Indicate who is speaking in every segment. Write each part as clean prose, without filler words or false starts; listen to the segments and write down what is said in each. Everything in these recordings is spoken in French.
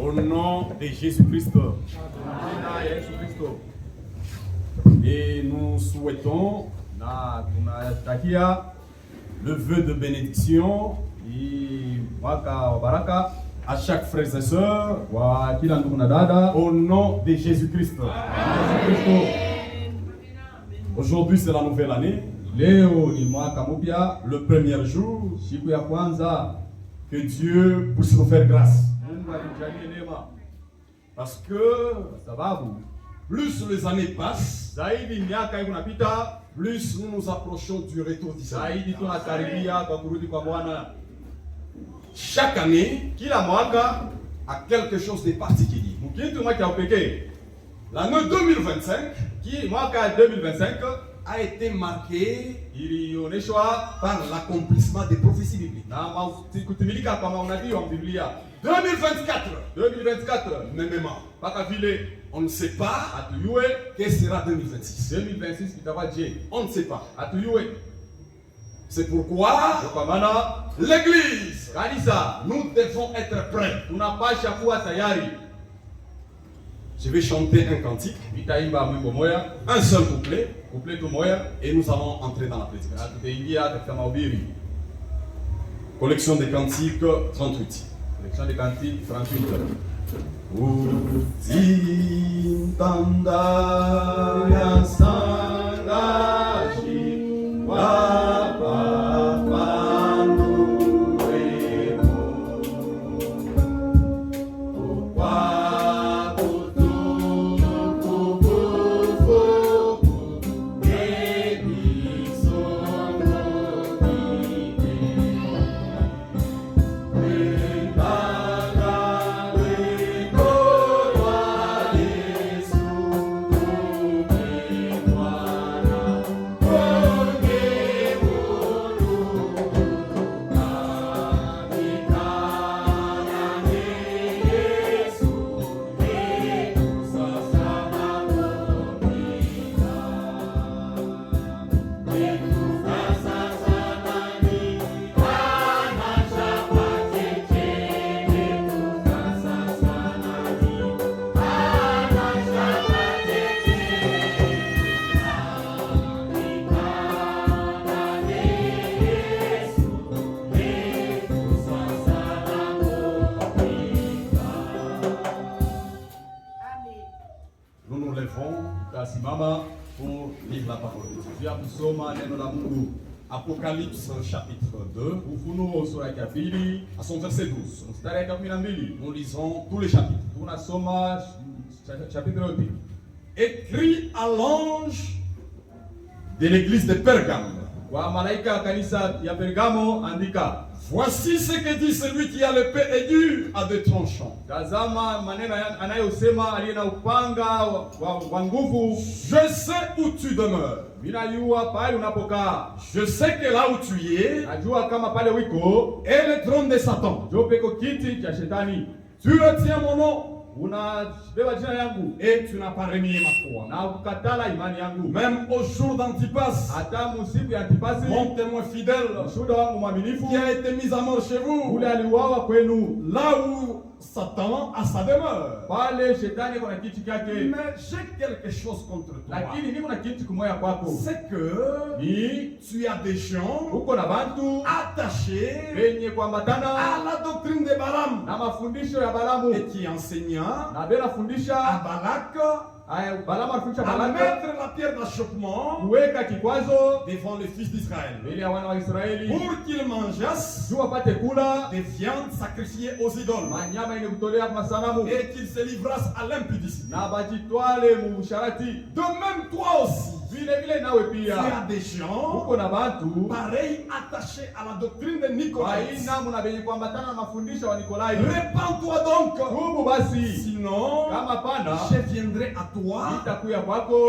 Speaker 1: Au nom de Jésus-Christ. Et nous souhaitons le vœu de bénédiction à chaque frère et sœur au nom de Jésus-Christ. Aujourd'hui c'est la nouvelle année. Le premier jour que Dieu puisse nous faire grâce. Parce que plus les années passent, plus nous nous approchons du retour d'Israël. Chaque année, a quelque chose de particulier. L'année 2025 a été marqué par l'accomplissement des prophéties bibliques. 2024, même on ne sait pas que sera 2026. On ne sait pas. C'est pourquoi l'église, nous devons être prêts. Je vais chanter un cantique, un seul couplet, et nous allons entrer dans la prédication. Collection des cantiques 38. Nous nous levons pour lire la parole de Dieu. Apocalypse chapitre 2, à son verset 12. Nous lisons tous les chapitres. Écrit à l'ange de l'église de Pergame. Voici ce que dit celui qui a l'épée aiguë à deux tranchants. Je sais où tu demeures. Je sais que là où tu es est le trône de Satan. Tu retiens mon nom et tu n'as pas renié ma foi. Même au jour d'Antipas, mon témoin fidèle, qui a été mis à mort chez vous, là où Satan a sa demeure. Mais j'ai quelque chose contre toi. C'est que tu as des gens attachés à la doctrine de Balaam et qui enseignent à Balak à mettre la pierre d'achoppement devant les fils d'Israël pour qu'ils mangeassent des viandes sacrifiées aux idoles et qu'ils se livrassent à l'impudicité. De même toi aussi, il y a des gens pareils attachés à la doctrine de Nicolas. Répands-toi donc, sinon je viendrai à toi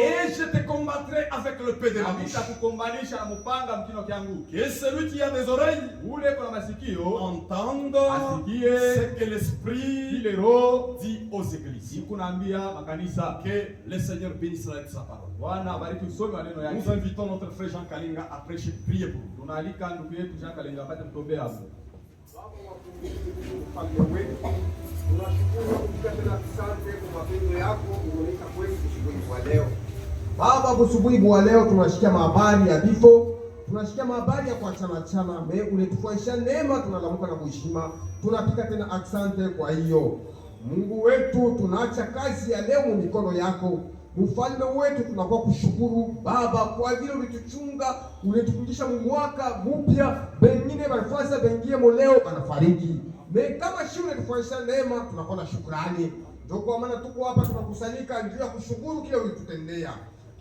Speaker 1: et je te combattrai avec le peu de la bouche. Que celui qui a des oreilles entende ce que l'Esprit dit aux églises. Que le Seigneur bénisse sa parole. Nous invitons notre frère Jean Kalinga à prier pour nous.
Speaker 2: Baba, kusubuhi wa leo tunashikia mahabari ya vifo, tunashikia mahabari ya kuachana ulitufanyisha neema, tunalamuka na kuheshima, tunapika tena asante. Kwa hiyo Mungu wetu, tunaacha kazi ya leo mikono yako. Mfalme wetu, tunakuwa kushukuru Baba kwa vile ulituchunga, ulitufundisha mwaka mpya. Bengine wanafuasa bengie leo wanafariki. Kama shule ulitufanyisha neema, tunakuwa na shukrani. Ndio kwa maana tuko hapa tunakusanyika ndio ya kushukuru kile ulitutendea.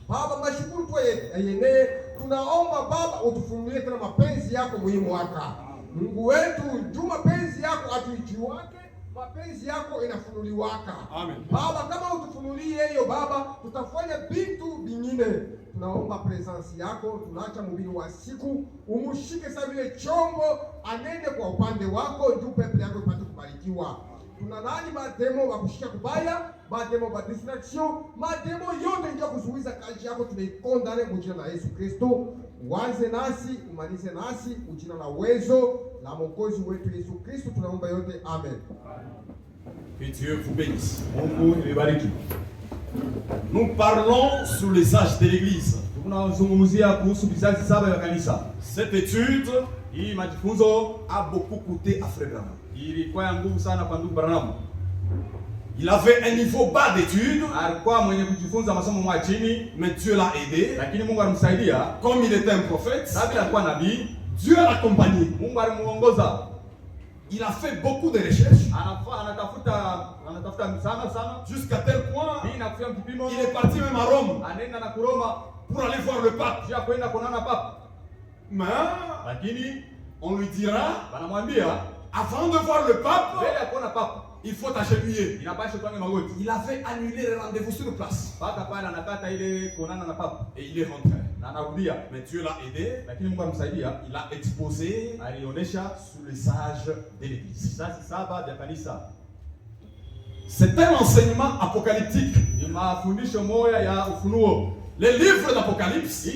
Speaker 2: Baba, mashukuru tu yenyewe. Tunaomba Baba utufungulie tena mapenzi yako muhimu waka. Mungu wetu, juu mapenzi yako atuijiwake, mapenzi yako inafunuliwaka. Amen. Baba, kama utufunulie hiyo Baba, tutafanya vitu vingine. Tunaomba presence yako, tunaacha mhubiri wa siku, umushike sasa vile chombo, anende kwa upande wako, juu pepe yako ipate kubarikiwa. Tunalani mademo wa kushika kubaya, mademo wa distraction, mademo yote ndio kuzuiza kazi yako, tunaikonda ndani mjina la Yesu Kristo. Uanze nasi, umalize nasi, mjina la uwezo la Mwokozi wetu Yesu Kristo tunaomba yote. Amen.
Speaker 1: Que Dieu vous bénisse. Mungu ibariki. Nous parlons sur les âges de l'église. Tunazungumzia kuhusu vizazi saba vya kanisa. Cette étude, hii majifunzo, a beaucoup coûté à Frère Branham. Ilikuwa ya nguvu sana kwa ndugu Branham. Il avait un niveau bas d'études. Alikuwa mwenye kujifunza masomo mwa chini, mais Dieu l'a aidé. Lakini Mungu alimsaidia. Comme il était un prophète, sababu alikuwa nabii, Dieu l'a accompagné. Mungu alimuongoza. Il a fait beaucoup de recherches. Anatafuta sana jusqu'à tel point il est parti même à Rome pour aller voir le pape. Mais on lui dira, avant de voir le pape, il faut t'agenouiller. Il avait annulé le rendez-vous sur place. Et il est rentré. Mais Dieu l'a aidé. Il a exposé sur les âges de l'église. C'est un enseignement apocalyptique. Les livres d'Apocalypse,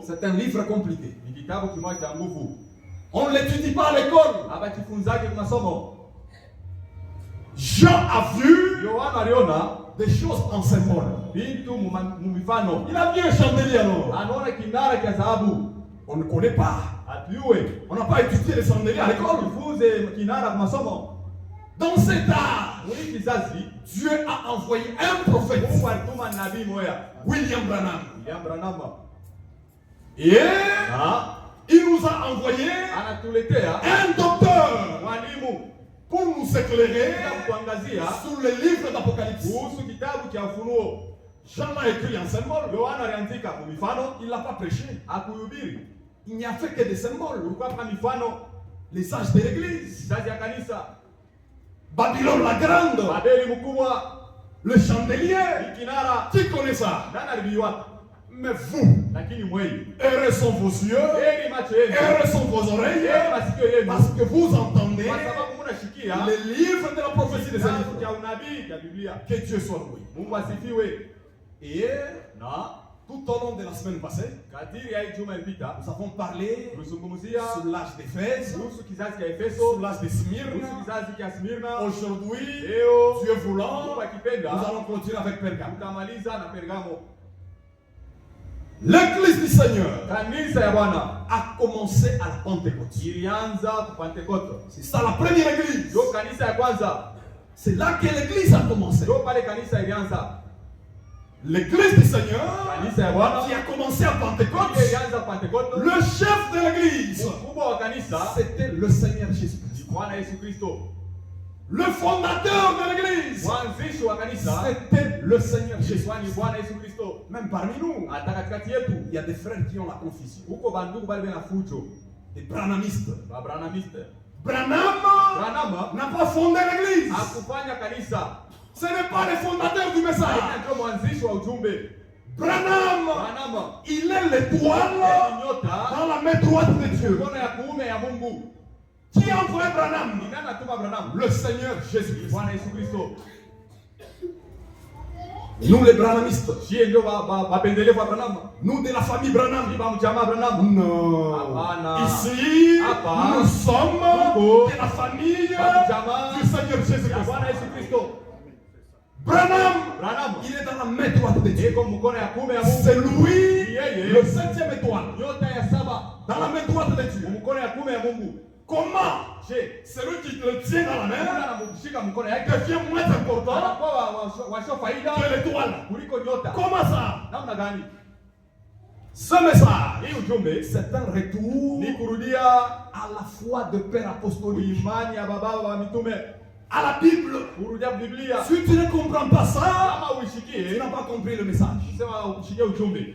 Speaker 1: c'est un livre compliqué. On ne l'étudie pas à l'école. Jean a vu des choses en symbole. Il a vu un chandelier alors. On ne connaît pas. On n'a pas étudié les chandeliers à l'école. Dans cet âge, Dieu a envoyé un prophète, William Branham. Et il nous a envoyé un docteur pour nous éclairer sur les livres d'Apocalypse. Jean l'a écrit en symbole. Il l'a pas prêché. Il n'y a fait que des symboles. Les âges de l'église. Babylone la grande. Le chandelier. Qui connaît ça? Mais vous, heureux sont vos yeux, heureux sont vos oreilles, parce que vous entendez les livres de la prophétie des livres. Que Dieu soit loué. Et tout au long de la semaine passée, nous avons parlé sur l'âge d'Éphèse, sur l'âge de Smyrne. Aujourd'hui, Dieu voulant, nous allons continuer avec Pergame. L'église du Seigneur a commencé à la Pentecôte. C'est ça la première église. C'est là que l'église a commencé. L'église du Seigneur qui a commencé à Pentecôte, le chef de l'église, c'était le Seigneur Jésus-Christ. Le fondateur de l'église, c'était le Seigneur Jésus. Même parmi nous, il y a des frères qui ont la confusion. Des branhamistes. Branham n'a pas fondé l'église. Ce n'est pas le fondateur du message. Branham, il est l'étoile dans la main droite de Dieu. Qui a envoyé Branham? Le Seigneur Jésus-Christ.
Speaker 3: Nous les Branhamistes,
Speaker 1: sie ndio wapendelevu wa Branham,
Speaker 3: nous de la famille Branham.
Speaker 1: ni mjamaa Branham.
Speaker 3: Non.
Speaker 1: Hapana.
Speaker 3: Ici,
Speaker 1: Hapa.
Speaker 3: nous sommes
Speaker 1: Tuko.
Speaker 3: de la famille
Speaker 1: Jamaa
Speaker 3: du Seigneur Jésus
Speaker 1: ya
Speaker 3: Christ.
Speaker 1: Bwana Yesu Kristo.
Speaker 3: Branham, il est dans la main droite de Dieu.
Speaker 1: Iko mkono ya kuume ya Mungu.
Speaker 3: C'est lui,
Speaker 1: Yeye.
Speaker 3: le 7e étoile,
Speaker 1: Nyota ya saba
Speaker 3: dans la main droite de Dieu.
Speaker 1: mkono ya kuume ya Mungu.
Speaker 3: Comment
Speaker 1: Je,
Speaker 3: celui qui le tient dans la main
Speaker 1: anamshika mkono yake
Speaker 3: devient moins important
Speaker 1: anakuwa washo faida
Speaker 3: que l'étoile?
Speaker 1: kuliko nyota.
Speaker 3: Comment ça?
Speaker 1: Namna gani?
Speaker 3: Ce message,
Speaker 1: Hii ujumbe
Speaker 3: c'est un retour
Speaker 1: ni kurudia
Speaker 3: à la foi de Père apostolique,
Speaker 1: imani ya baba wa mitume,
Speaker 3: à la Bible.
Speaker 1: kurudia Biblia.
Speaker 3: Si tu ne comprends pas ça,
Speaker 1: Kama
Speaker 3: tu
Speaker 1: uishikie,
Speaker 3: n'as pas compris le message.
Speaker 1: sema ushikie ujumbe.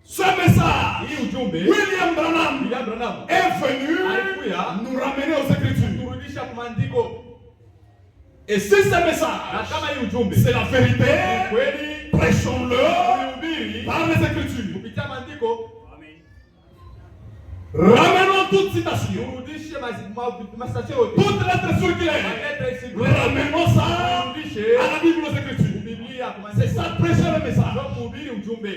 Speaker 3: Ce message,
Speaker 1: Hii ujumbe
Speaker 3: William Branham
Speaker 1: William Branham
Speaker 3: est venu
Speaker 1: alikuya
Speaker 3: nous ramener aux Écritures.
Speaker 1: kurudisha kwa maandiko.
Speaker 3: Et si ce
Speaker 1: Na
Speaker 3: message,
Speaker 1: kama hii ujumbe
Speaker 3: c'est la vérité,
Speaker 1: kweli,
Speaker 3: prêchons-le
Speaker 1: kuhubiri
Speaker 3: par les Écritures.
Speaker 1: kupitia maandiko,
Speaker 3: Ramenons toute citation,
Speaker 1: turudishe masachio yote.
Speaker 3: toute lettre circulaire.
Speaker 1: Maleta isikule.
Speaker 3: Ramenons ça à
Speaker 1: Turudishe
Speaker 3: la Bible aux Écritures.
Speaker 1: Biblia kwa
Speaker 3: C'est
Speaker 1: maandiko.
Speaker 3: ça, prêcher le message.
Speaker 1: Ndio kuhubiri ujumbe.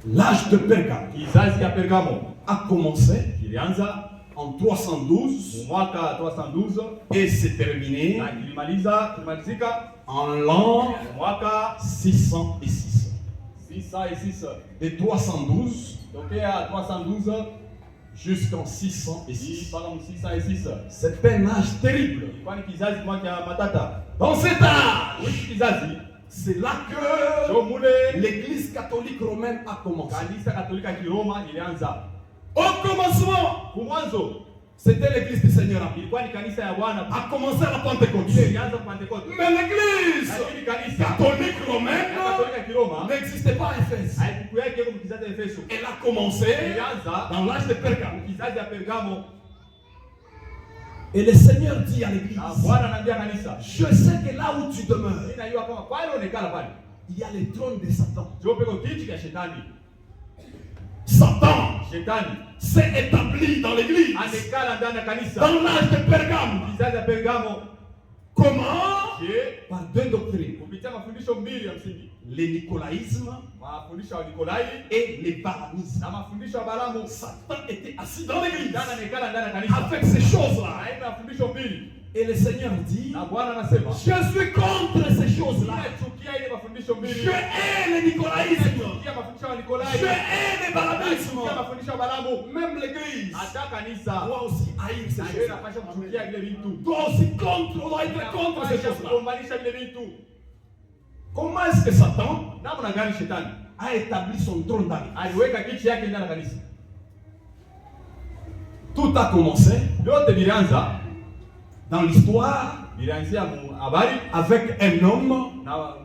Speaker 3: L'âge de Pergame
Speaker 1: Kizazi ya Pergamo
Speaker 3: a commencé
Speaker 1: kilianza
Speaker 3: en 312
Speaker 1: mwaka 312
Speaker 3: et s'est terminé
Speaker 1: na kilimalizika
Speaker 3: en l'an
Speaker 1: mwaka
Speaker 3: 606.
Speaker 1: 606
Speaker 3: De 312
Speaker 1: tokea 312
Speaker 3: jusqu'en 606.
Speaker 1: mpaka 606.
Speaker 3: C'est un âge terrible.
Speaker 1: Ilikuwa ni kizazi mwaka ya matata.
Speaker 3: Dans cet âge,
Speaker 1: Wiki kizazi
Speaker 3: c'est là que
Speaker 1: ndio mule
Speaker 3: l'Église catholique romaine a commencé.
Speaker 1: kanisa Katolika ya Kiroma ilianza.
Speaker 3: Au commencement,
Speaker 1: Kumwanzo
Speaker 3: c'était l'Église du Seigneur.
Speaker 1: ilikuwa ni kanisa ya Bwana.
Speaker 3: A commencé à la Pentecôte.
Speaker 1: Ile ilianza Pentecoste.
Speaker 3: Mais l'Église
Speaker 1: Lakini kanisa
Speaker 3: catholique
Speaker 1: ya
Speaker 3: romaine
Speaker 1: Katolika ya Kiroma
Speaker 3: n'existait pas à Éphèse.
Speaker 1: haikuwa yake huko kizazi ya Efeso.
Speaker 3: Elle a commencé
Speaker 1: Ilianza
Speaker 3: dans l'âge de Pergame.
Speaker 1: kizazi ya Pergamo.
Speaker 3: Et le Seigneur dit à l'Église,
Speaker 1: Na Bwana anaambia kanisa,
Speaker 3: je sais que là où tu demeures,
Speaker 1: ninajua kama pale onekana pale
Speaker 3: il y a le trône de Satan.
Speaker 1: ndio peko kiti cha shetani.
Speaker 3: Satan
Speaker 1: Shetani
Speaker 3: s'est établi dans l'Église,
Speaker 1: anekala ndani ya kanisa.
Speaker 3: dans l'âge de Pergame.
Speaker 1: Kizazi ya Pergamo
Speaker 3: Comment?
Speaker 1: je
Speaker 3: Par deux doctrines.
Speaker 1: kupitia mafundisho mbili ya msingi,
Speaker 3: Le nicolaïsme
Speaker 1: mafundisho ya Nikolai
Speaker 3: et le balaamisme.
Speaker 1: na mafundisho ya Balamu.
Speaker 3: Satan était assis dans l'église
Speaker 1: Shetani anekala ndani ya kanisa
Speaker 3: avec ces choses-là.
Speaker 1: aina mafundisho mbili,
Speaker 3: Et le Seigneur dit,
Speaker 1: na Bwana anasema
Speaker 3: je suis contre ces choses-là.
Speaker 1: nachukia ile mafundisho mbili.
Speaker 3: Je hais le nicolaïsme.
Speaker 1: Nachukia mafundisho ya Nikolai.
Speaker 3: Je hais le balaamisme.
Speaker 1: Nachukia mafundisho ya Balamu.
Speaker 3: Même l'église
Speaker 1: Hata kanisa
Speaker 3: doit aussi haïr ces
Speaker 1: na yeye
Speaker 3: choses-là.
Speaker 1: anapaswa kuchukia vile vitu.
Speaker 3: Doit aussi contre, on doit être contre ces
Speaker 1: Anapaswa
Speaker 3: choses-là.
Speaker 1: kugombanisha vile vitu.
Speaker 3: Comment est-ce que Satan
Speaker 1: Namna gani shetani
Speaker 3: a établi son trône dans l'église?
Speaker 1: aliweka kiti yake ndani ya kanisa?
Speaker 3: Tout a commencé
Speaker 1: Vyote vilianza
Speaker 3: dans l'histoire
Speaker 1: vilianzia mu habari
Speaker 3: avec un homme
Speaker 1: na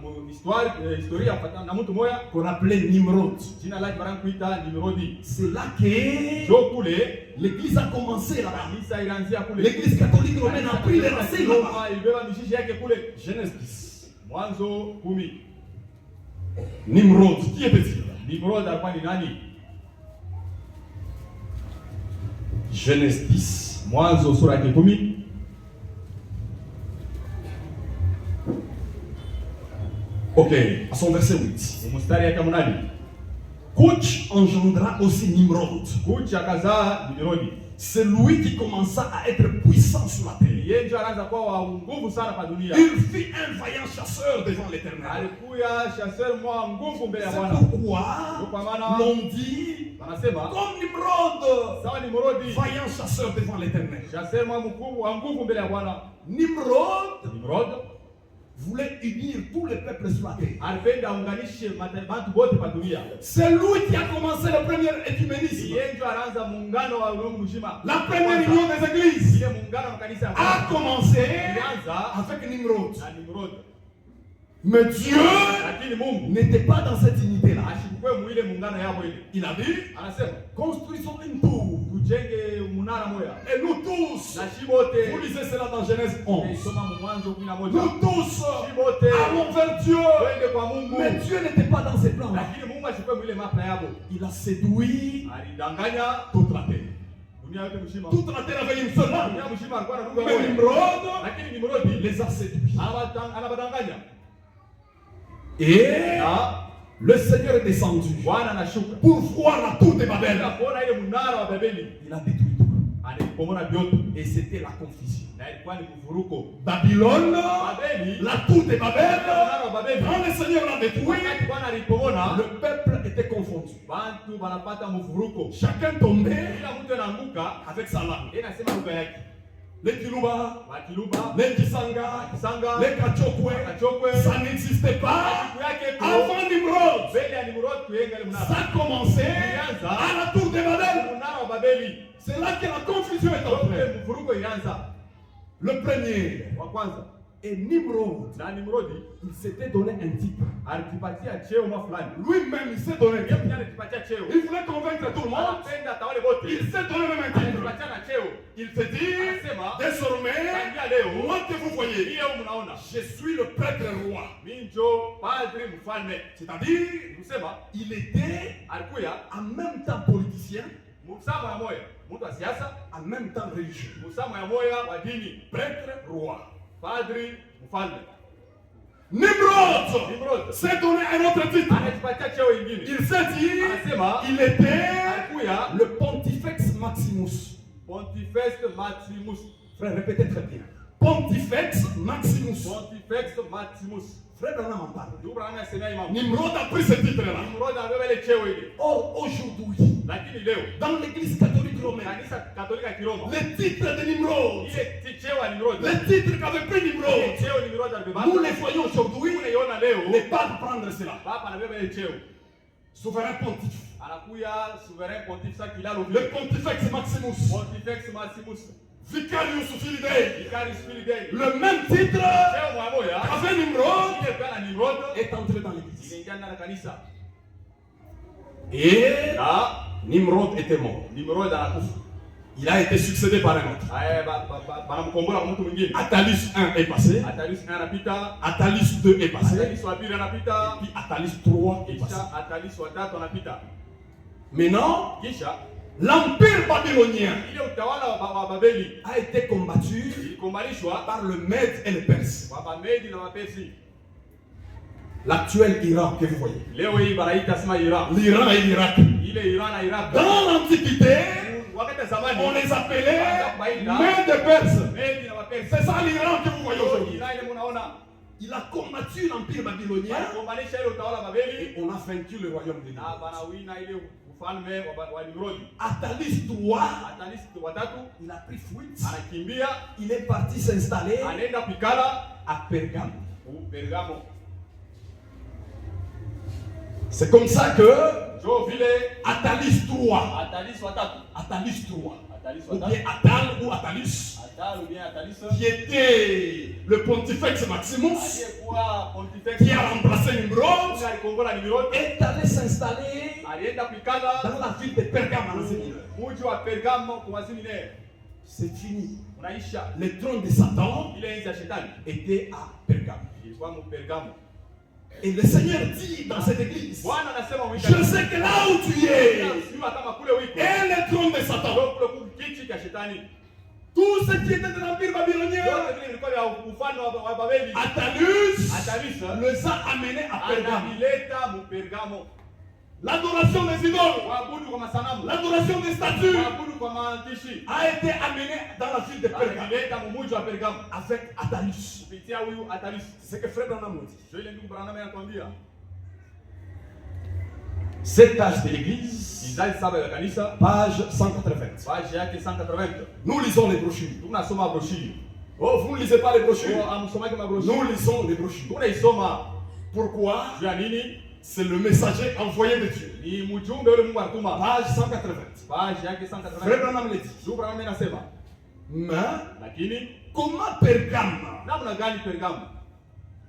Speaker 1: historia kufatana na mtu moya,
Speaker 3: qu'on appelait Nimrod.
Speaker 1: jina lake bana kuita Nimrodi.
Speaker 3: C'est là que
Speaker 1: Jo kule
Speaker 3: l'église a commencé là-bas.
Speaker 1: kanisa ilianzia kule.
Speaker 3: L'église catholique romaine a pris les racines là-bas.
Speaker 1: Roma ilibeba mishishi yake kule.
Speaker 3: Genèse 10.
Speaker 1: Mwanzo 10.
Speaker 3: Nimrod, qui était-il?
Speaker 1: Nimrod alikuwa ni nani?
Speaker 3: Genèse 10.
Speaker 1: Mwanzo sura yake 10.
Speaker 3: Ok, à son verset 8.
Speaker 1: Mstari yake munani.
Speaker 3: Cush engendra aussi Nimrod.
Speaker 1: Kuchi akazaa Nimrodi.
Speaker 3: C'est lui qui commença à être puissant sur la terre.
Speaker 1: Yeye ndio anaanza kuwa wa nguvu sana kwa dunia.
Speaker 3: Il fut un vaillant chasseur devant l'Éternel.
Speaker 1: Alikuya chasseur mwa nguvu mbele ya
Speaker 3: C'est
Speaker 1: Bwana.
Speaker 3: pourquoi
Speaker 1: Kwa maana
Speaker 3: l'on dit,
Speaker 1: wanasema
Speaker 3: comme Nimrod,
Speaker 1: sawa Nimrodi,
Speaker 3: vaillant chasseur devant l'Éternel.
Speaker 1: chasseur mwa mkubwa wa nguvu mbele ya Bwana.
Speaker 3: Nimrod
Speaker 1: Nimrod
Speaker 3: voulait unir tous les peuples sur la terre.
Speaker 1: alipenda aunganishe watu wote pa dunia.
Speaker 3: C'est lui qui a commencé le premier écuménisme.
Speaker 1: Yeye ndio anaanza muungano wa ulimwengu mzima.
Speaker 3: La première union des églises
Speaker 1: Ile muungano wa kanisa
Speaker 3: a commencé
Speaker 1: ilianza
Speaker 3: avec Nimrod.
Speaker 1: na Nimrod.
Speaker 3: Mais Dieu
Speaker 1: Lakini Mungu
Speaker 3: n'était pas dans cette unité-là.
Speaker 1: ashikwe muile muungano yao ile.
Speaker 3: Il a dit,
Speaker 1: Anasema
Speaker 3: construisons une tour.
Speaker 1: tujenge munara moya.
Speaker 3: Et nous tous,
Speaker 1: Na shibote
Speaker 3: vous lisez cela dans Genèse 11.
Speaker 1: soma Mwanzo 11.
Speaker 3: Nous tous
Speaker 1: Shibote
Speaker 3: allons vers Dieu.
Speaker 1: twende kwa Mungu.
Speaker 3: Mais Dieu n'était pas dans ces plans-là.
Speaker 1: Lakini Mungu ashikwe muile mapna yabo.
Speaker 3: Il a séduit
Speaker 1: Alidanganya
Speaker 3: toute la terre.
Speaker 1: dunia yote mzima.
Speaker 3: Toute la terre avait une seule langue.
Speaker 1: Dunia mzima alikuwa na lugha
Speaker 3: Mais
Speaker 1: moja.
Speaker 3: Nimrod
Speaker 1: Lakini Nimrodi
Speaker 3: les a séduits.
Speaker 1: anabadanganya.
Speaker 3: Et
Speaker 1: Na
Speaker 3: le Seigneur est descendu
Speaker 1: Bwana anashuka.
Speaker 3: pour voir la tour de Babel.
Speaker 1: Bila kuona ile mnara wa Babeli.
Speaker 3: Il a détruit tout.
Speaker 1: Anaipomona vyote.
Speaker 3: Et c'était la confusion.
Speaker 1: Na ilikuwa ni mvuruko.
Speaker 3: Babylone,
Speaker 1: Babeli,
Speaker 3: la tour de Babel,
Speaker 1: mnara wa Babeli.
Speaker 3: quand le Seigneur l'a détruit,
Speaker 1: Wakati Bwana alipomona,
Speaker 3: le peuple était confondu.
Speaker 1: bantu banapata mvuruko.
Speaker 3: Chacun tombait
Speaker 1: Kila mtu anaanguka
Speaker 3: avec sa langue.
Speaker 1: yeye anasema lugha yake.
Speaker 3: Les Kiluba,
Speaker 1: Wakiluba,
Speaker 3: les Kisanga,
Speaker 1: Kisanga,
Speaker 3: les Kachokwe,
Speaker 1: Kachokwe,
Speaker 3: ça n'existait pas
Speaker 1: siku yake tu.
Speaker 3: avant Nimrod.
Speaker 1: Mbele ya Nimrod kuyenga ile mnara.
Speaker 3: Ça a commencé à la tour de Babel.
Speaker 1: Mnara wa Babeli.
Speaker 3: C'est là que la confusion est entrée.
Speaker 1: Yote mvuruko ilianza.
Speaker 3: Le premier,
Speaker 1: Wa kwanza.
Speaker 3: et Nimrod,
Speaker 1: Na Nimrodi
Speaker 3: il s'était donné un titre.
Speaker 1: alijipatia cheo mwa fulani.
Speaker 3: Lui-même, il s'est donné un
Speaker 1: Yeye
Speaker 3: titre.
Speaker 1: mwenyewe alijipatia cheo.
Speaker 3: Il voulait convaincre tout le monde.
Speaker 1: Anapenda tawale wote.
Speaker 3: Il s'est donné même un titre.
Speaker 1: Alijipatia na cheo.
Speaker 3: Il s'est dit, désormais,
Speaker 1: Tangia leo,
Speaker 3: moi que vous voyez,
Speaker 1: hiyo mnaona.
Speaker 3: je suis le prêtre roi.
Speaker 1: Mimi ndio padri mfalme.
Speaker 3: C'est-à-dire,
Speaker 1: Kusema
Speaker 3: il était
Speaker 1: alikuya
Speaker 3: en même temps politicien,
Speaker 1: msamo ya moyo. Mtu wa siasa,
Speaker 3: en même temps religieux.
Speaker 1: msamo ya moyo wa dini.
Speaker 3: Prêtre roi.
Speaker 1: Padri mfalme.
Speaker 3: Nimrod s'est donné un autre titre.
Speaker 1: Anajipatia cheo ingine.
Speaker 3: Il s'est dit,
Speaker 1: Anasema
Speaker 3: il était
Speaker 1: alikuya
Speaker 3: le Pontifex Maximus.
Speaker 1: Pontifex Maximus.
Speaker 3: Frère, répétez très bien. Pontifex Maximus.
Speaker 1: Pontifex Maximus.
Speaker 3: Frère Branham en parle.
Speaker 1: Ndugu Branham anasema imam.
Speaker 3: Nimrod a pris ce titre-là.
Speaker 1: Nimrod anabeba ile cheo ile.
Speaker 3: Or, aujourd'hui,
Speaker 1: Lakini leo
Speaker 3: dans l'église catholique romaine,
Speaker 1: kanisa Katolika Kiroma
Speaker 3: le titre de Nimrod,
Speaker 1: ile cheo ya Nimrod.
Speaker 3: le titre qu'avait pris
Speaker 1: Ile
Speaker 3: Nimrod,
Speaker 1: cheo Nimrod alibeba.
Speaker 3: nous les voyons aujourd'hui,
Speaker 1: Unaiona leo.
Speaker 3: ne pas prendre cela.
Speaker 1: Papa anabeba ile cheo.
Speaker 3: Souverain pontife.
Speaker 1: Anakuya souverain pontife sa kilalo.
Speaker 3: Le Pontifex Maximus.
Speaker 1: Pontifex Maximus.
Speaker 3: Vicarius Filidei.
Speaker 1: Vicarius Filidei.
Speaker 3: Le même titre
Speaker 1: Cheo mwa moya.
Speaker 3: qu'avait Nimrod
Speaker 1: Ile kana Nimrod
Speaker 3: est entré dans l'église.
Speaker 1: inaingia ndani ya kanisa.
Speaker 3: Et
Speaker 1: Na
Speaker 3: Nimrod était mort.
Speaker 1: Nimrod anakufa.
Speaker 3: Il a été succédé par un autre.
Speaker 1: Aya banamkombola kwa mtu mwingine.
Speaker 3: Attalus 1 est passé.
Speaker 1: Attalus anapita.
Speaker 3: Attalus 2 est passé.
Speaker 1: Attalus wa pili anapita.
Speaker 3: Puis Attalus 3 est passé.
Speaker 1: Kisha Attalus wa tatu anapita.
Speaker 3: Maintenant,
Speaker 1: Kisha
Speaker 3: l'empire babylonien
Speaker 1: ile utawala wa Babeli
Speaker 3: a été combattu
Speaker 1: ilikombalishwa
Speaker 3: par le Mède et le Perse.
Speaker 1: kwa Bamedi na Wapesi.
Speaker 3: L'actuel Iran que vous voyez.
Speaker 1: Leo hii banaita sema Iran.
Speaker 3: L'Iran et l'Irak.
Speaker 1: Ile Iran na Iraq.
Speaker 3: Dans l'Antiquité,
Speaker 1: Wakati wa zamani
Speaker 3: on les appelait Mède et Perse.
Speaker 1: Medi na Wapesi.
Speaker 3: C'est ça l'Iran que vous voyez aujourd'hui.
Speaker 1: Iran ile mnaona
Speaker 3: Il a combattu l'empire babylonien
Speaker 1: walikombanisha ile utawala wa Babeli
Speaker 3: et on a vaincu le royaume de
Speaker 1: na
Speaker 3: Nimrod.
Speaker 1: banawina ile ufalme wa Nimrodi.
Speaker 3: Attalus 3,
Speaker 1: Attalus wa tatu
Speaker 3: il a pris fuite.
Speaker 1: anakimbia
Speaker 3: Il est parti s'installer
Speaker 1: anaenda kuikala
Speaker 3: à Pergame.
Speaker 1: Pergamo.
Speaker 3: C'est comme ça que
Speaker 1: Jo vile
Speaker 3: Attalus 3,
Speaker 1: Attalus wa tatu.
Speaker 3: Attalus 3,
Speaker 1: Attalus wa
Speaker 3: ou
Speaker 1: tatu.
Speaker 3: bien Attal ou Attalus,
Speaker 1: Attal ou bien Attalus.
Speaker 3: qui était le Pontifex Maximus,
Speaker 1: Aliyekuwa Pontifex.
Speaker 3: qui a remplacé Nimrod,
Speaker 1: Alikombola Nimrod.
Speaker 3: est allé s'installer
Speaker 1: Alienda kuikala
Speaker 3: dans la ville de Pergame en Asie mineure.
Speaker 1: mji wa Pergamo kwa Asia Minere.
Speaker 3: C'est fini.
Speaker 1: Unaisha
Speaker 3: Le trône de Satan
Speaker 1: ile enzi ya shetani
Speaker 3: était à Pergame.
Speaker 1: ilikuwa mu Pergamo.
Speaker 3: Et le Seigneur dit dans cette église,
Speaker 1: Bwana anasema
Speaker 3: je sais que là où tu es,
Speaker 1: sijua kama kule wiko
Speaker 3: est le trône de Satan.
Speaker 1: ndio kule kiti cha shetani.
Speaker 3: Tout ce qui était de l'empire babylonien,
Speaker 1: Yote vile vilikuwa vya ufalme wa Babeli.
Speaker 3: Attalus
Speaker 1: Attalus
Speaker 3: les a amenés à Pergame.
Speaker 1: anavileta mu Pergamo.
Speaker 3: L'adoration des idoles,
Speaker 1: Waabudu kwa masanamu.
Speaker 3: l'adoration des statues
Speaker 1: Waabudu kwa maandishi.
Speaker 3: a été amenée dans la ville de Pergame
Speaker 1: Anavileta mu mji wa Pergamo.
Speaker 3: avec Attalus.
Speaker 1: Kupitia huyu Attalus.
Speaker 3: C'est ce que Frère Branham nous dit.
Speaker 1: Ndio ile ndugu Branham anatuambia.
Speaker 3: Cet âge de l'église,
Speaker 1: Kizazi saba ya kanisa,
Speaker 3: page 180.
Speaker 1: page yake 180.
Speaker 3: Nous lisons les brochures.
Speaker 1: Tunasoma broshuri.
Speaker 3: Oh, vous ne lisez pas les
Speaker 1: Kwa
Speaker 3: brochures.
Speaker 1: amsomaki mabroshuri.
Speaker 3: Nous lisons les brochures.
Speaker 1: Tunaisoma
Speaker 3: Pourquoi?
Speaker 1: juu ya nini?
Speaker 3: C'est le messager envoyé de Dieu.
Speaker 1: Ni mjumbe ule Mungu alituma.
Speaker 3: Page 180.
Speaker 1: Page yake
Speaker 3: Frère
Speaker 1: 180.
Speaker 3: Branham le dit.
Speaker 1: Ndugu Branham anasema,
Speaker 3: Mais
Speaker 1: lakini
Speaker 3: comment Pergame
Speaker 1: namna gani Pergamo?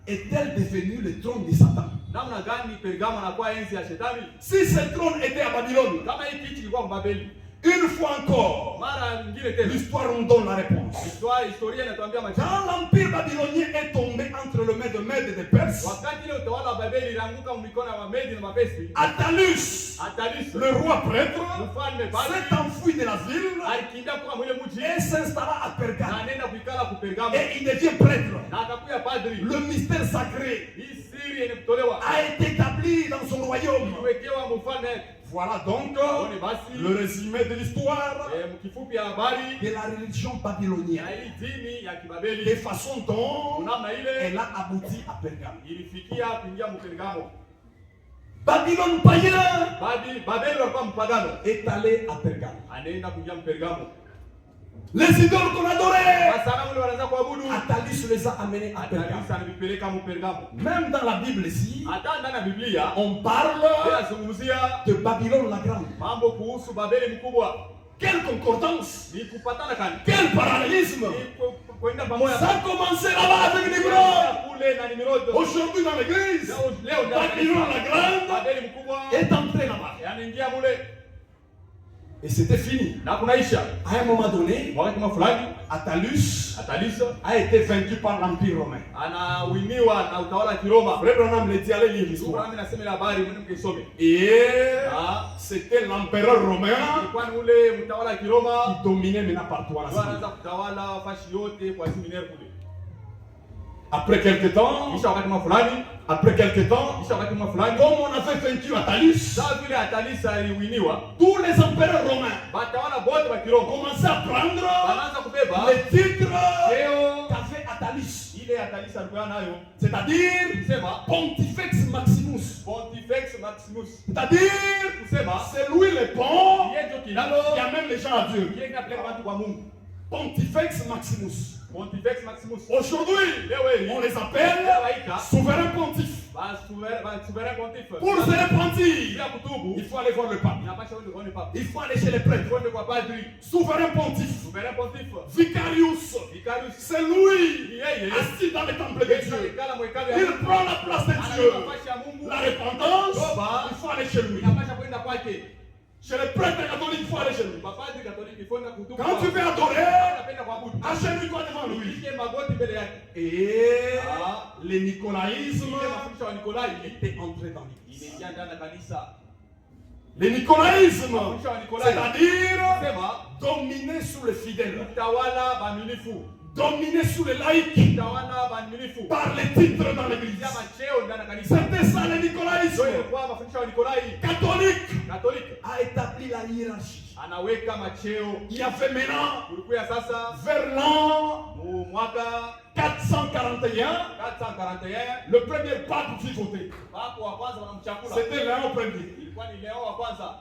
Speaker 3: est-elle devenue le trône de Satan?
Speaker 1: Namna gani Pergamo anakuwa enzi ya shetani?
Speaker 3: Si ce trône était à Babylone,
Speaker 1: Kama hii kiti kilikuwa Babeli.
Speaker 3: une fois encore,
Speaker 1: Mara nyingine tena.
Speaker 3: l'histoire nous donne la réponse.
Speaker 1: Historia inatuambia majibu.
Speaker 3: Quand l'empire babylonien est tombé entre le Mède Mèdes et des Perses,
Speaker 1: wakati ile utawala wa Babeli ilianguka mikono ya Wamedi na Wapesi,
Speaker 3: Attalus,
Speaker 1: Attalus
Speaker 3: le roi prêtre,
Speaker 1: mfalme bali
Speaker 3: s'est enfui de la ville
Speaker 1: alikimbia kwa mwile mji
Speaker 3: et s'installa à
Speaker 1: na
Speaker 3: Pergame.
Speaker 1: anaenda kuikala ku Pergamo
Speaker 3: Et il devient prêtre.
Speaker 1: na akakuya padri.
Speaker 3: Le mystère sacré
Speaker 1: Hii siri yenye kutolewa
Speaker 3: a été établi dans son royaume.
Speaker 1: iwekewa mfalme.
Speaker 3: Voilà donc
Speaker 1: Tuone basi
Speaker 3: le résumé de l'histoire
Speaker 1: mkifupi ya habari
Speaker 3: de la religion babylonienne,
Speaker 1: ya hii dini ya
Speaker 3: des
Speaker 1: Kibabeli,
Speaker 3: façons dont
Speaker 1: namna ile
Speaker 3: elle a abouti à Pergame.
Speaker 1: ilifikia kuingia Pergamo.
Speaker 3: Babylone païen
Speaker 1: Babeli walikuwa mpagano,
Speaker 3: est allé à Pergame.
Speaker 1: anaenda kuingia Pergamo.
Speaker 3: Les idoles qu'on adorait,
Speaker 1: Masanamu ile wanaanza kuabudu,
Speaker 3: Attalus les a amenés à Pergame.
Speaker 1: Attalus anavipeleka Pergamo.
Speaker 3: Même dans la Bible ici,
Speaker 1: Hata ndani ya Biblia
Speaker 3: on parle
Speaker 1: inazungumzia
Speaker 3: de Babylone la grande.
Speaker 1: mambo kuhusu Babeli mkubwa.
Speaker 3: Quelle concordance,
Speaker 1: Ni kupatana kani,
Speaker 3: quel parallélisme.
Speaker 1: ni kwenda pamoja.
Speaker 3: Ça a commencé là-bas avec Nimrod.
Speaker 1: Kule na Nimrod.
Speaker 3: Aujourd'hui dans l'église,
Speaker 1: Leo
Speaker 3: Babylone la grande
Speaker 1: Babeli mkubwa
Speaker 3: est entré là-bas.
Speaker 1: yanaingia mule
Speaker 3: Et c'était fini.
Speaker 1: na kunaisha.
Speaker 3: À un moment donné,
Speaker 1: Wakati fulani
Speaker 3: Attalus
Speaker 1: Attalus
Speaker 3: a été vaincu par l'Empire romain.
Speaker 1: anawiniwa na utawala wa Kiroma.
Speaker 3: Frère Branham le dit, allez lire l'histoire.
Speaker 1: Nami nasema ile habari mwende mkaisome.
Speaker 3: Et
Speaker 1: Ah,
Speaker 3: c'était l'empereur romain
Speaker 1: ilikuwa ni ule mtawala wa Kiroma
Speaker 3: qui dominait maintenant partout en
Speaker 1: ndio
Speaker 3: Syrie.
Speaker 1: anaanza kutawala fashi yote kwa seminaire kule.
Speaker 3: Après quelque temps,
Speaker 1: Kisha wakati fulani,
Speaker 3: après quelque temps,
Speaker 1: kisha wakati fulani,
Speaker 3: comme on avait vaincu Attalus,
Speaker 1: saa vile Attalus aliwiniwa,
Speaker 3: tous les empereurs romains
Speaker 1: batawala bote wa Kiroma
Speaker 3: commençaient à prendre
Speaker 1: wanaanza kubeba
Speaker 3: les titres
Speaker 1: cheo
Speaker 3: qu'avait Attalus,
Speaker 1: ile Attalus alikuwa nayo,
Speaker 3: c'est-à-dire
Speaker 1: kusema
Speaker 3: Pontifex Maximus,
Speaker 1: Pontifex Maximus,
Speaker 3: c'est-à-dire
Speaker 1: kusema
Speaker 3: c'est lui le pont
Speaker 1: yeye ndio kinalo
Speaker 3: qui amène les gens à Dieu.
Speaker 1: yeye kinapeleka watu kwa Mungu.
Speaker 3: Pontifex Maximus.
Speaker 1: Pontifex Maximus.
Speaker 3: Aujourd'hui,
Speaker 1: Leo hii
Speaker 3: on les appelle souverains pontifs.
Speaker 1: souverain pontife.
Speaker 3: Pour se repentir,
Speaker 1: Bila kutubu,
Speaker 3: il faut aller voir le pape.
Speaker 1: inapasha wewe kuone papa.
Speaker 3: Il faut aller chez les prêtres.
Speaker 1: Kwende kwa padri.
Speaker 3: Souverain pontife.
Speaker 1: Souverain pontife.
Speaker 3: Vicarius.
Speaker 1: Vicarius.
Speaker 3: C'est lui,
Speaker 1: Yeye
Speaker 3: assis dans le temple de Dieu.
Speaker 1: kala mwekalo ya
Speaker 3: Il prend la place de Dieu.
Speaker 1: anapasha Mungu.
Speaker 3: La repentance, il faut aller chez lui.
Speaker 1: Inapasha kwenda kwake.
Speaker 3: Chez les prêtres catholiques, il faut aller chez lui.
Speaker 1: Mapadri Katoliki kwenda kutubu.
Speaker 3: Quand tu veux adorer,
Speaker 1: unapenda kuabudu.
Speaker 3: achète-lui-toi devant lui.
Speaker 1: Pige magoti mbele yake.
Speaker 3: Et
Speaker 1: Ah.
Speaker 3: le nicolaïsme
Speaker 1: Ile mafundisho ya Nikolai
Speaker 3: était entré dans l'église.
Speaker 1: imeingia ndani ya kanisa.
Speaker 3: Le nicolaïsme,
Speaker 1: Mafundisho ya Nikolai
Speaker 3: c'est-à-dire
Speaker 1: sema
Speaker 3: dominer sur les fidèles,
Speaker 1: utawala baaminifu.
Speaker 3: dominer sur les laïcs
Speaker 1: Utawala baaminifu.
Speaker 3: par les titres dans l'église.
Speaker 1: Ya macheo ndani ya kanisa.
Speaker 3: C'était ça le
Speaker 1: Ndio
Speaker 3: nicolaïsme.
Speaker 1: ilikuwa mafundisho ya Nikolai.
Speaker 3: Catholique
Speaker 1: Katoliki
Speaker 3: a établi la hiérarchie.
Speaker 1: anaweka macheo.
Speaker 3: Il y avait maintenant,
Speaker 1: Kulikuwa sasa
Speaker 3: vers l'an
Speaker 1: mu mwaka
Speaker 3: 441,
Speaker 1: 441
Speaker 3: le premier pape fut voté.
Speaker 1: papo wa kwanza wanamchakula.
Speaker 3: C'était Léon Ier.
Speaker 1: Ilikuwa ni Leo wa kwanza.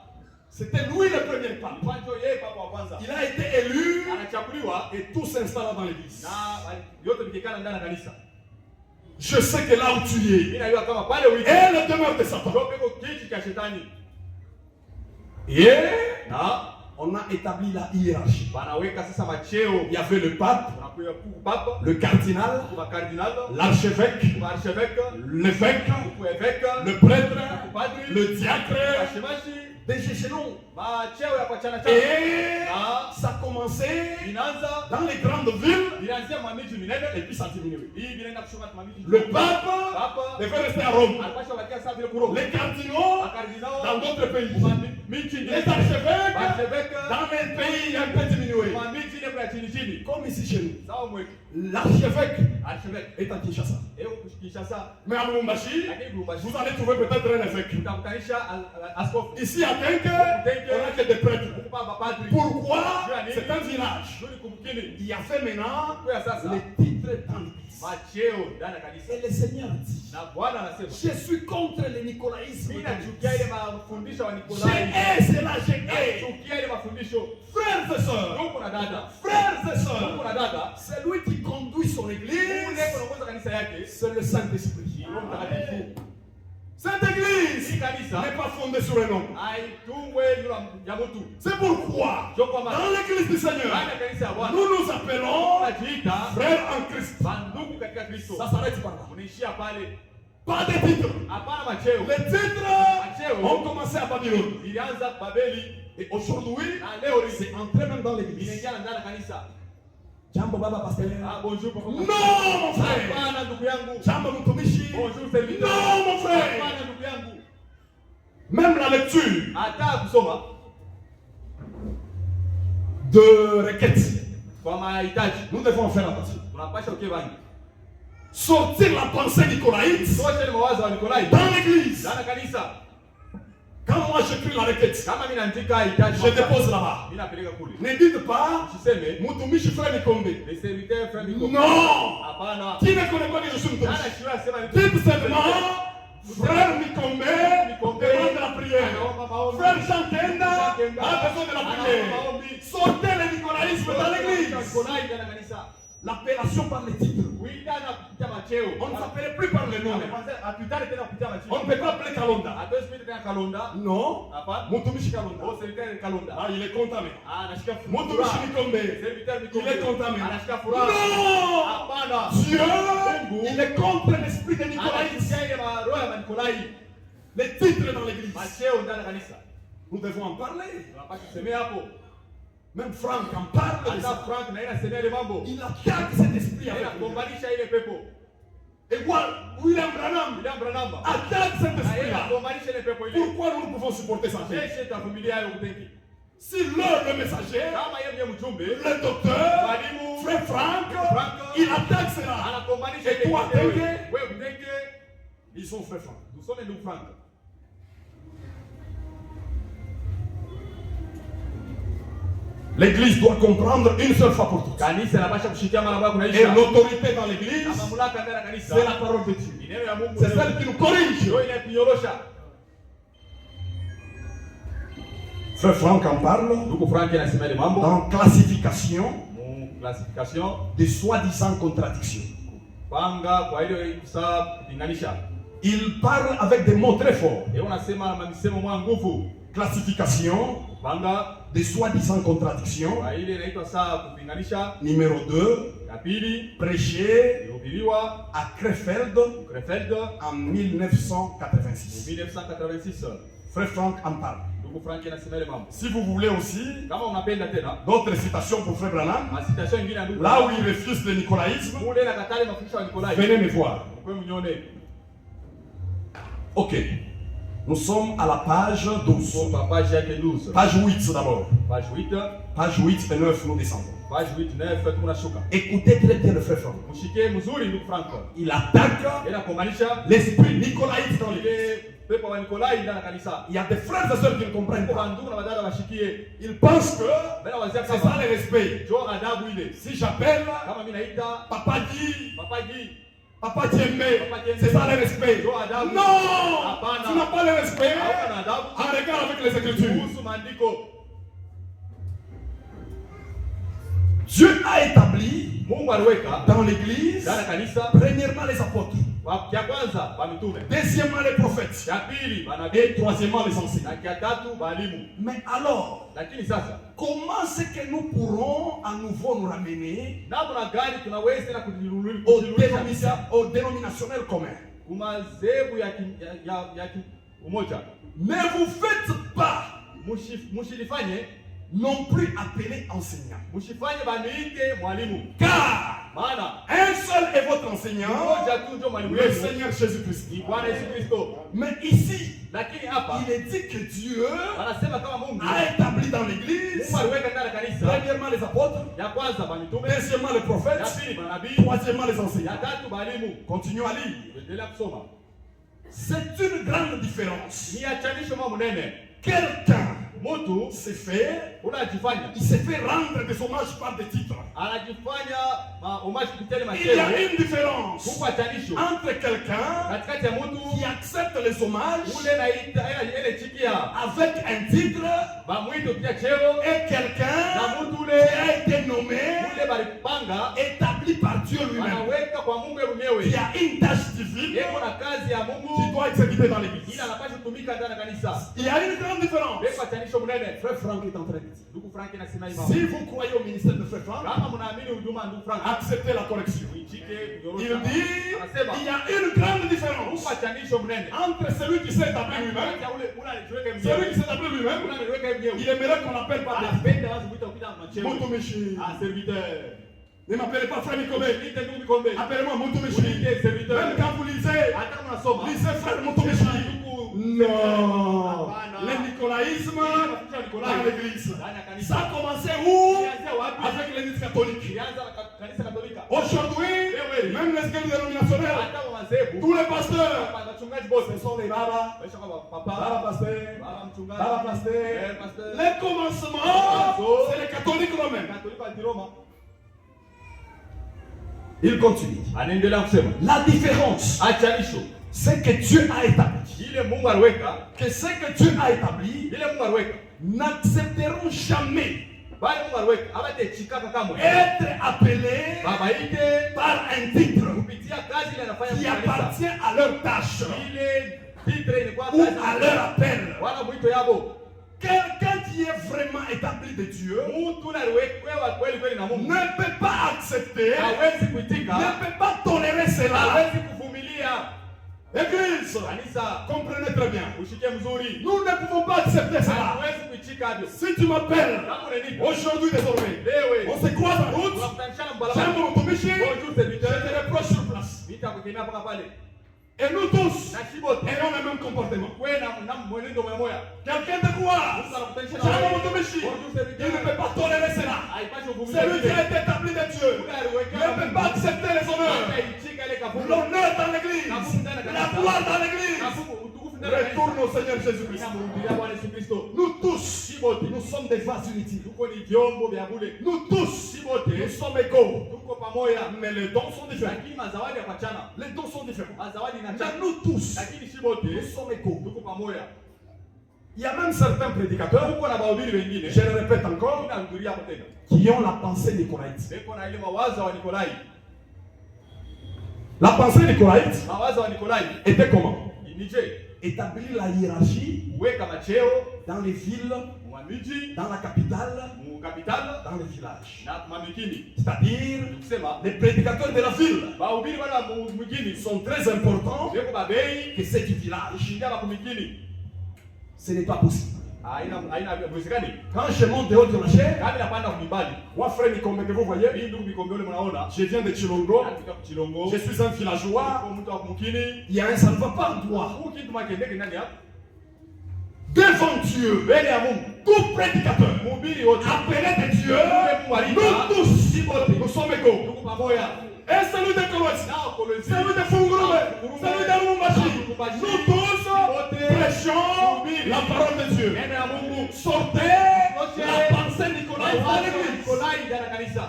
Speaker 3: C'était lui le premier pape.
Speaker 1: Ilikuwa ndio yeye papa wa kwanza.
Speaker 3: Il a été élu
Speaker 1: Anachakuliwa
Speaker 3: et tout s'installa dans l'église.
Speaker 1: na yote vikikana ndani ya kanisa.
Speaker 3: Je sais que là où tu
Speaker 1: Mimi
Speaker 3: es
Speaker 1: najua kama pale wiki
Speaker 3: est le demeure de Satan.
Speaker 1: ndio peko kiti cha shetani.
Speaker 3: Et
Speaker 1: Na
Speaker 3: on a établi la hiérarchie.
Speaker 1: wanaweka sasa macheo.
Speaker 3: Il y avait le pape,
Speaker 1: Unakuya kuku papa,
Speaker 3: le cardinal,
Speaker 1: kuku kardinal,
Speaker 3: l'archevêque,
Speaker 1: kuku archevêque,
Speaker 3: l'évêque,
Speaker 1: kuku évêque,
Speaker 3: le prêtre,
Speaker 1: kuku padri,
Speaker 3: le diacre,
Speaker 1: mashemashi,
Speaker 3: des échelons.
Speaker 1: macheo ya pachana chana.
Speaker 3: Et
Speaker 1: Na
Speaker 3: ça commençait
Speaker 1: inaanza
Speaker 3: dans les grandes villes
Speaker 1: inaanzia mamiji minene
Speaker 3: et puis ça diminuait.
Speaker 1: hii vinaenda kushuka mamiji.
Speaker 3: Le pape
Speaker 1: Papa
Speaker 3: devait rester à Rome.
Speaker 1: alipasha wakia sasa vile kuro.
Speaker 3: Les cardinaux
Speaker 1: Makardinao
Speaker 3: dans d'autres pays.
Speaker 1: miji
Speaker 3: Les
Speaker 1: nyingine.
Speaker 3: archevêques
Speaker 1: Archevêque
Speaker 3: dans les pays un peu diminués.
Speaker 1: mamiji ile kwa chini chini.
Speaker 3: Comme ici chez nous.
Speaker 1: Sawa mwetu.
Speaker 3: L'archevêque
Speaker 1: Archevêque.
Speaker 3: est à Kinshasa.
Speaker 1: Eo Kinshasa.
Speaker 3: Mais à Lubumbashi,
Speaker 1: Lakini Lubumbashi.
Speaker 3: vous allez trouver peut-être un évêque.
Speaker 1: Utakutanisha askofu.
Speaker 3: Ici à Tenke, on n'a que des prêtres.
Speaker 1: Kupa mapadri.
Speaker 3: Pourquoi? C'est un village.
Speaker 1: Ndio kumkini.
Speaker 3: Il y a fait maintenant
Speaker 1: Kwa sasa
Speaker 3: les titres dans l'église.
Speaker 1: macheo ndani ya kanisa.
Speaker 3: Et le Seigneur dit,
Speaker 1: Na Bwana anasema,
Speaker 3: je suis contre le nicolaïsme.
Speaker 1: mimi nachukia ile mafundisho wa
Speaker 3: Je
Speaker 1: Nikolai.
Speaker 3: hais cela, je hais.
Speaker 1: Nachukia ile mafundisho.
Speaker 3: Frères et sœurs,
Speaker 1: Ndugu na dada.
Speaker 3: frères et
Speaker 1: Ndugu
Speaker 3: sœurs,
Speaker 1: na dada.
Speaker 3: celui qui conduit son
Speaker 1: Mungu
Speaker 3: église,
Speaker 1: ndiye anaongoza kanisa yake.
Speaker 3: c'est le Saint-Esprit.
Speaker 1: Roho Mtakatifu.
Speaker 3: Cette église
Speaker 1: Hii kanisa
Speaker 3: n'est pas fondée sur un homme.
Speaker 1: haitungwe juu ya mtu.
Speaker 3: C'est pourquoi,
Speaker 1: Ndio kwamba
Speaker 3: dans l'église du Seigneur,
Speaker 1: ndani ya kanisa ya Bwana
Speaker 3: nous nous appelons
Speaker 1: tunajiita
Speaker 3: frères en Christ.
Speaker 1: bandugu katika Kristo.
Speaker 3: Ça s'arrête par là.
Speaker 1: Unaishia pale.
Speaker 3: Pas de titres.
Speaker 1: Hapana macheo.
Speaker 3: Les titres ont commencé à Babylone.
Speaker 1: Ilianza Babeli
Speaker 3: Et aujourd'hui,
Speaker 1: na leo
Speaker 3: c'est entré même dans l'église.
Speaker 1: inaingia ndani ya kanisa.
Speaker 3: Jambo baba pasteur.
Speaker 1: Ah, bonjour papa.
Speaker 3: Non mon frère.
Speaker 1: Hapana ndugu yangu.
Speaker 3: Jambo mtumishi.
Speaker 1: Bonjour serviteur.
Speaker 3: Non mon frère.
Speaker 1: Hapana ndugu yangu.
Speaker 3: Même la lecture
Speaker 1: Hata kusoma
Speaker 3: de requêtes,
Speaker 1: kwa mahitaji.
Speaker 3: nous devons faire attention.
Speaker 1: Tunapasha ukebangi.
Speaker 3: Sortir la pensée nicolaïte
Speaker 1: Tosha ile mawazo wa Nikolai.
Speaker 3: dans l'église.
Speaker 1: Dana kanisa.
Speaker 3: Quand moi j'écris la requête,
Speaker 1: Kama mimi naandika hitaji.
Speaker 3: je dépose là-bas.
Speaker 1: Mimi napeleka kule.
Speaker 3: Ne dites pas,
Speaker 1: Usiseme
Speaker 3: Mutumishi frère Nikombe.
Speaker 1: les serviteurs frère Miko.
Speaker 3: Non.
Speaker 1: Hapana.
Speaker 3: Qui ne connaît pas que je suis
Speaker 1: Dana
Speaker 3: Mutumishi?
Speaker 1: shiwa sema ni
Speaker 3: Dites seulement, frère Nikombe demande la prière. Frère Jean Kenda a besoin de la prière. Sortez le nicolaïsme dans l'église.
Speaker 1: Nikolai dana kanisa.
Speaker 3: L'appellation par les titres.
Speaker 1: Oui, dana kupitia macheo.
Speaker 3: On ne s'appelait plus par les noms.
Speaker 1: Atutane tena kupitia
Speaker 3: On
Speaker 1: macheo.
Speaker 3: ne peut pas appeler Kalonda.
Speaker 1: Hatuwezi kuita tena Kalonda.
Speaker 3: Non.
Speaker 1: Hapana.
Speaker 3: Mutumishi Kalonda.
Speaker 1: Oh, serviteur Kalonda.
Speaker 3: Ah, il est contamé.
Speaker 1: Ah, anashika
Speaker 3: Mutumishi
Speaker 1: furaha.
Speaker 3: Nikombe.
Speaker 1: Serviteur Miko.
Speaker 3: Il est contamé.
Speaker 1: Anashika furaha.
Speaker 3: Non.
Speaker 1: Hapana.
Speaker 3: Dieu, il est contre l'esprit de Nicolaïsme.
Speaker 1: Anashika ile roho ya Nikolai.
Speaker 3: Les titres dans l'église.
Speaker 1: Macheo ndani ya kanisa.
Speaker 3: Nous devons en parler.
Speaker 1: Tunapaswa kusemea hapo.
Speaker 3: Même Franck en parle de
Speaker 1: Hata
Speaker 3: ça.
Speaker 1: Frank na yeye anasemea ile mambo.
Speaker 3: Il attaque cet esprit avec
Speaker 1: Yeye
Speaker 3: nous.
Speaker 1: anagombanisha ile pepo.
Speaker 3: Et voilà, William Branham
Speaker 1: William Branham.
Speaker 3: attaque cet
Speaker 1: Na yeye
Speaker 3: esprit-là.
Speaker 1: anagombanisha ile pepo ile.
Speaker 3: Pourquoi nous pouvons supporter ça?
Speaker 1: Yeye tavumilia hayo kutenki.
Speaker 3: Si l'heure, le messager,
Speaker 1: Kama yeye ndiye mjumbe,
Speaker 3: le docteur,
Speaker 1: mwalimu,
Speaker 3: frère Franck,
Speaker 1: Franck,
Speaker 3: il attaque cela.
Speaker 1: anagombanisha
Speaker 3: Et
Speaker 1: ile
Speaker 3: toi,
Speaker 1: pepo.
Speaker 3: Tenke?
Speaker 1: Wewe mtenge,
Speaker 3: Ils sont frère Franck.
Speaker 1: tusome ndugu Frank.
Speaker 3: L'église doit comprendre une seule fois pour toutes.
Speaker 1: Kanisa linapaswa kushikia mara moja
Speaker 3: Et
Speaker 1: kunaisha.
Speaker 3: l'autorité dans
Speaker 1: Na
Speaker 3: l'église,
Speaker 1: mamlaka ndani ya kanisa.
Speaker 3: c'est la parole de Dieu.
Speaker 1: Ni neno ya Mungu.
Speaker 3: C'est celle qui nous corrige.
Speaker 1: Ndio inatunyorosha.
Speaker 3: Frère Franck en parle
Speaker 1: Ndugu Frank anasema ile mambo.
Speaker 3: dans classification
Speaker 1: Classification
Speaker 3: des soi-disant contradictions.
Speaker 1: panga kwa ile kusaa kupinganisha.
Speaker 3: Il parle avec des mots très forts.
Speaker 1: Yeye unasema na misemo mwa nguvu.
Speaker 3: Classification
Speaker 1: Panga
Speaker 3: des soi-disant contradictions.
Speaker 1: kwa ile inaitwa saa kupinganisha.
Speaker 3: Numéro 2,
Speaker 1: Ya pili
Speaker 3: prêché
Speaker 1: ilihubiriwa
Speaker 3: à Krefeld
Speaker 1: Krefeld
Speaker 3: en 1986.
Speaker 1: 1986.
Speaker 3: Frère Franck en parle.
Speaker 1: Ndugu Frank anasema ile mambo.
Speaker 3: Si vous voulez aussi
Speaker 1: Kama unapenda tena
Speaker 3: d'autres citations pour Frère Branham,
Speaker 1: masitasho ingine ya ndugu.
Speaker 3: là où il refuse le nicolaïsme,
Speaker 1: Mule na katale mafundisho ya Nikolai.
Speaker 3: venez me voir.
Speaker 1: Kwa mnyone.
Speaker 3: Ok. Nous sommes à la page 12.
Speaker 1: Kwa page yake 12.
Speaker 3: Page 8 d'abord.
Speaker 1: Page 8.
Speaker 3: Page 8 et 9, nous descendons.
Speaker 1: Page 8 9 tunashuka.
Speaker 3: Écoutez très bien le frère Franck.
Speaker 1: Mshike mzuri ndugu Frank.
Speaker 3: Il attaque
Speaker 1: Yeye anakomalisha
Speaker 3: l'esprit nicolaïte dans l'église.
Speaker 1: ile pepo wa Nikolai ndani ya kanisa.
Speaker 3: Il y a des frères et sœurs qui ne comprennent
Speaker 1: Kwa
Speaker 3: pas.
Speaker 1: ndugu na wadada washikie.
Speaker 3: Ils pensent que
Speaker 1: Bela wazia
Speaker 3: c'est
Speaker 1: kama
Speaker 3: ça le respect.
Speaker 1: jo adabu ile.
Speaker 3: Si j'appelle
Speaker 1: Kama mimi naita
Speaker 3: Papa dit,
Speaker 1: Papa Gi.
Speaker 3: Papa Tiembe, c'est ça le respect. Non, tu n'as pas le respect.
Speaker 1: Hauna adabu.
Speaker 3: En regard avec les Écritures.
Speaker 1: Kuhusu maandiko.
Speaker 3: Dieu a établi
Speaker 1: Mungu aliweka
Speaker 3: dans l'église,
Speaker 1: ndani ya kanisa
Speaker 3: premièrement les apôtres,
Speaker 1: ya kwanza ba mitume,
Speaker 3: deuxièmement les prophètes,
Speaker 1: ya pili manabii,
Speaker 3: et troisièmement les enseignants.
Speaker 1: na ya tatu balimu.
Speaker 3: Mais alors,
Speaker 1: Lakini sasa
Speaker 3: comment c'est que nous pourrons à nouveau nous ramener
Speaker 1: namna gani tunaweza tena kujirudisha
Speaker 3: au dénominationnel commun?
Speaker 1: kumazebu ya umoja?
Speaker 3: Ne vous faites pas
Speaker 1: Mushilifanye
Speaker 3: non plus appeler enseignant.
Speaker 1: mushifanye baniite mwalimu,
Speaker 3: Car
Speaker 1: maana
Speaker 3: un seul est votre enseignant,
Speaker 1: mmoja tu ndio mwalimu
Speaker 3: le
Speaker 1: wenu,
Speaker 3: Seigneur Jésus-Christ.
Speaker 1: ni Bwana Yesu Kristo.
Speaker 3: Mais ici,
Speaker 1: Lakini hapa
Speaker 3: il est dit que Dieu
Speaker 1: anasema kama Mungu
Speaker 3: a établi dans l'église,
Speaker 1: Mungu aliweka ndani ya kanisa
Speaker 3: premièrement les apôtres,
Speaker 1: ya kwanza ba mitume,
Speaker 3: deuxièmement les
Speaker 1: ya
Speaker 3: prophètes,
Speaker 1: pili manabii,
Speaker 3: troisièmement les
Speaker 1: ya
Speaker 3: enseignants.
Speaker 1: tatu balimu.
Speaker 3: Continuons à lire.
Speaker 1: Endelea kusoma.
Speaker 3: C'est une grande différence.
Speaker 1: Ni achanisho mwa munene.
Speaker 3: Quelqu'un
Speaker 1: Mtu
Speaker 3: s'est fait,
Speaker 1: unajifanya
Speaker 3: il s'est fait rendre des hommages par des titres.
Speaker 1: anajifanya homaji kupitia
Speaker 3: Il y a
Speaker 1: macheo.
Speaker 3: une différence
Speaker 1: Huko achanisho
Speaker 3: entre quelqu'un
Speaker 1: katikati ya mtu
Speaker 3: qui accepte les hommages
Speaker 1: ule naita ile chikia
Speaker 3: avec un titre
Speaker 1: bamwito pia cheo
Speaker 3: et quelqu'un
Speaker 1: na mtu
Speaker 3: qui
Speaker 1: ule
Speaker 3: a été nommé,
Speaker 1: ule balipanga
Speaker 3: établi par Dieu lui-même,
Speaker 1: anaweka kwa Mungu
Speaker 3: qui
Speaker 1: mwenyewe.
Speaker 3: a une tâche divine
Speaker 1: Yeko na kazi ya
Speaker 3: qui
Speaker 1: Mungu
Speaker 3: doit exécuter dans l'église.
Speaker 1: ila anapaswa kutumika ndani ya kanisa.
Speaker 3: Il y a une grande différence.
Speaker 1: Yeko achanisho munene.
Speaker 3: Frère Franck est en train de dire.
Speaker 1: Ndugu Frank anasema hivi.
Speaker 3: Si vous croyez au ministère de Frère Franck,
Speaker 1: Kama mnaamini huduma ndugu Frank,
Speaker 3: acceptez la correction.
Speaker 1: uichike
Speaker 3: Il
Speaker 1: kunyorosha.
Speaker 3: dit,
Speaker 1: Anasema
Speaker 3: il y a une grande différence
Speaker 1: huko achanisho munene.
Speaker 3: entre celui qui s'est établi lui-même,
Speaker 1: Kati ya ule unajiweka
Speaker 3: celui
Speaker 1: mwenyewe.
Speaker 3: qui s'est établi lui-même,
Speaker 1: Unaniweka mwenyewe.
Speaker 3: il aimerait qu'on appelle par des
Speaker 1: Anapenda watu kuita kupita macheo.
Speaker 3: Mutumishi.
Speaker 1: Ah, serviteur.
Speaker 3: Ne m'appelez pas frère Mikome.
Speaker 1: Niite ndugu Mikombe.
Speaker 3: Appelez-moi Montomeshi.
Speaker 1: Niite serviteur.
Speaker 3: Même quand vous lisez,
Speaker 1: Hata kama unasoma.
Speaker 3: lisez frère Montomeshi. Non.
Speaker 1: Hapana.
Speaker 3: Le nicolaïsme dans l'église.
Speaker 1: Ndani ya kanisa.
Speaker 3: Ça a commencé où?
Speaker 1: Ilianzia wapi?
Speaker 3: Avec l'église catholique.
Speaker 1: Ilianza na kanisa Katolika.
Speaker 3: Aujourd'hui, même les églises dénominationnelles,
Speaker 1: Hata kwa madhehebu.
Speaker 3: tous les pasteurs,
Speaker 1: Wachungaji wote.
Speaker 3: ce sont les babas,
Speaker 1: Waisha kwa
Speaker 3: baba
Speaker 1: papa.
Speaker 3: pasteur,
Speaker 1: Baba mchungaji.
Speaker 3: baba pasteur.
Speaker 1: Pasteur.
Speaker 3: Les commencements, c'est les catholiques romains.
Speaker 1: Katolika wa Roma.
Speaker 3: Il continue.
Speaker 1: Anaendelea kusema.
Speaker 3: La différence,
Speaker 1: Achanisho.
Speaker 3: c'est que Dieu a établi.
Speaker 1: Ile Mungu aliweka.
Speaker 3: Que ce que Dieu a établi,
Speaker 1: Ile Mungu aliweka.
Speaker 3: n'accepteront jamais
Speaker 1: Bali Mungu aliweka. Habate chikaka kama.
Speaker 3: être appelés
Speaker 1: Baba ite
Speaker 3: par un titre
Speaker 1: kupitia kazi ile anafanya
Speaker 3: qui
Speaker 1: kanisa.
Speaker 3: appartient à leur tâche
Speaker 1: Ile titre ni kwa
Speaker 3: ou à leur appel.
Speaker 1: wala mwito yabo.
Speaker 3: Quelqu'un qui est vraiment établi de Dieu
Speaker 1: Mtu aliwekwa kweli kweli na Mungu.
Speaker 3: ne peut pas accepter,
Speaker 1: Hawezi kuitika.
Speaker 3: ne peut pas tolérer cela.
Speaker 1: Hawezi kuvumilia.
Speaker 3: Église,
Speaker 1: Kanisa,
Speaker 3: comprenez très bien.
Speaker 1: ushike mzuri.
Speaker 3: Nous ne pouvons pas accepter cela.
Speaker 1: Hawezi kuitika hivyo.
Speaker 3: Si tu m'appelles
Speaker 1: Kama unanipa.
Speaker 3: aujourd'hui désormais,
Speaker 1: Wewe.
Speaker 3: on se croise en route,
Speaker 1: Tunakutanishana
Speaker 3: j'ai
Speaker 1: mbalabala.
Speaker 3: mon Montomeshi,
Speaker 1: Bonjour
Speaker 3: je
Speaker 1: serviteur.
Speaker 3: te reproche sur place.
Speaker 1: Nitakukemea mpaka pale.
Speaker 3: Et nous tous
Speaker 1: Na shibote.
Speaker 3: ayons le même comportement.
Speaker 1: Wewe na mwenendo moya.
Speaker 3: Quelqu'un te croise,
Speaker 1: Mungu anakutanishana
Speaker 3: j'ai
Speaker 1: na
Speaker 3: mon
Speaker 1: wewe.
Speaker 3: Montomeshi,
Speaker 1: Bonjour
Speaker 3: il ne
Speaker 1: serviteur.
Speaker 3: peut pas tolérer cela.
Speaker 1: Haipashi kuvumilia.
Speaker 3: Celui qui a été établi de Dieu ne peut pas accepter les honneurs.
Speaker 1: Haichika ile kafungu.
Speaker 3: L'honneur dans l'église, la gloire dans l'église. Retourne au Seigneur Jésus-Christ. Nous tous, nous sommes des vases inutiles. Nous tous, nous sommes égaux. Mais les dons sont différents. Les dons sont différents. Mais nous tous, nous sommes égaux. Il y a même certains prédicateurs, je le répète encore, qui ont la pensée nicolaïte. La pensée nicolaïte était comment? Établir la hiérarchie dans les villes, dans la capitale, dans les villages. C'est-à-dire, les prédicateurs de la ville sont très importants que ceux du village. Ce n'est pas possible. Quand je monte dehors de la chair, moi frère Mikome que vous voyez, je viens de Chilongo, je suis un villageois, il y a un ça ne va pas en toi. Devant Dieu, tout prédicateur, appelé de Dieu, nous tous, nous sommes égaux. Et celui de Colosse, celui de Fungurube, celui de Lumumbashi, nous tous prêchons la parole de Dieu. Sortez la pensée Nicolas dans l'église.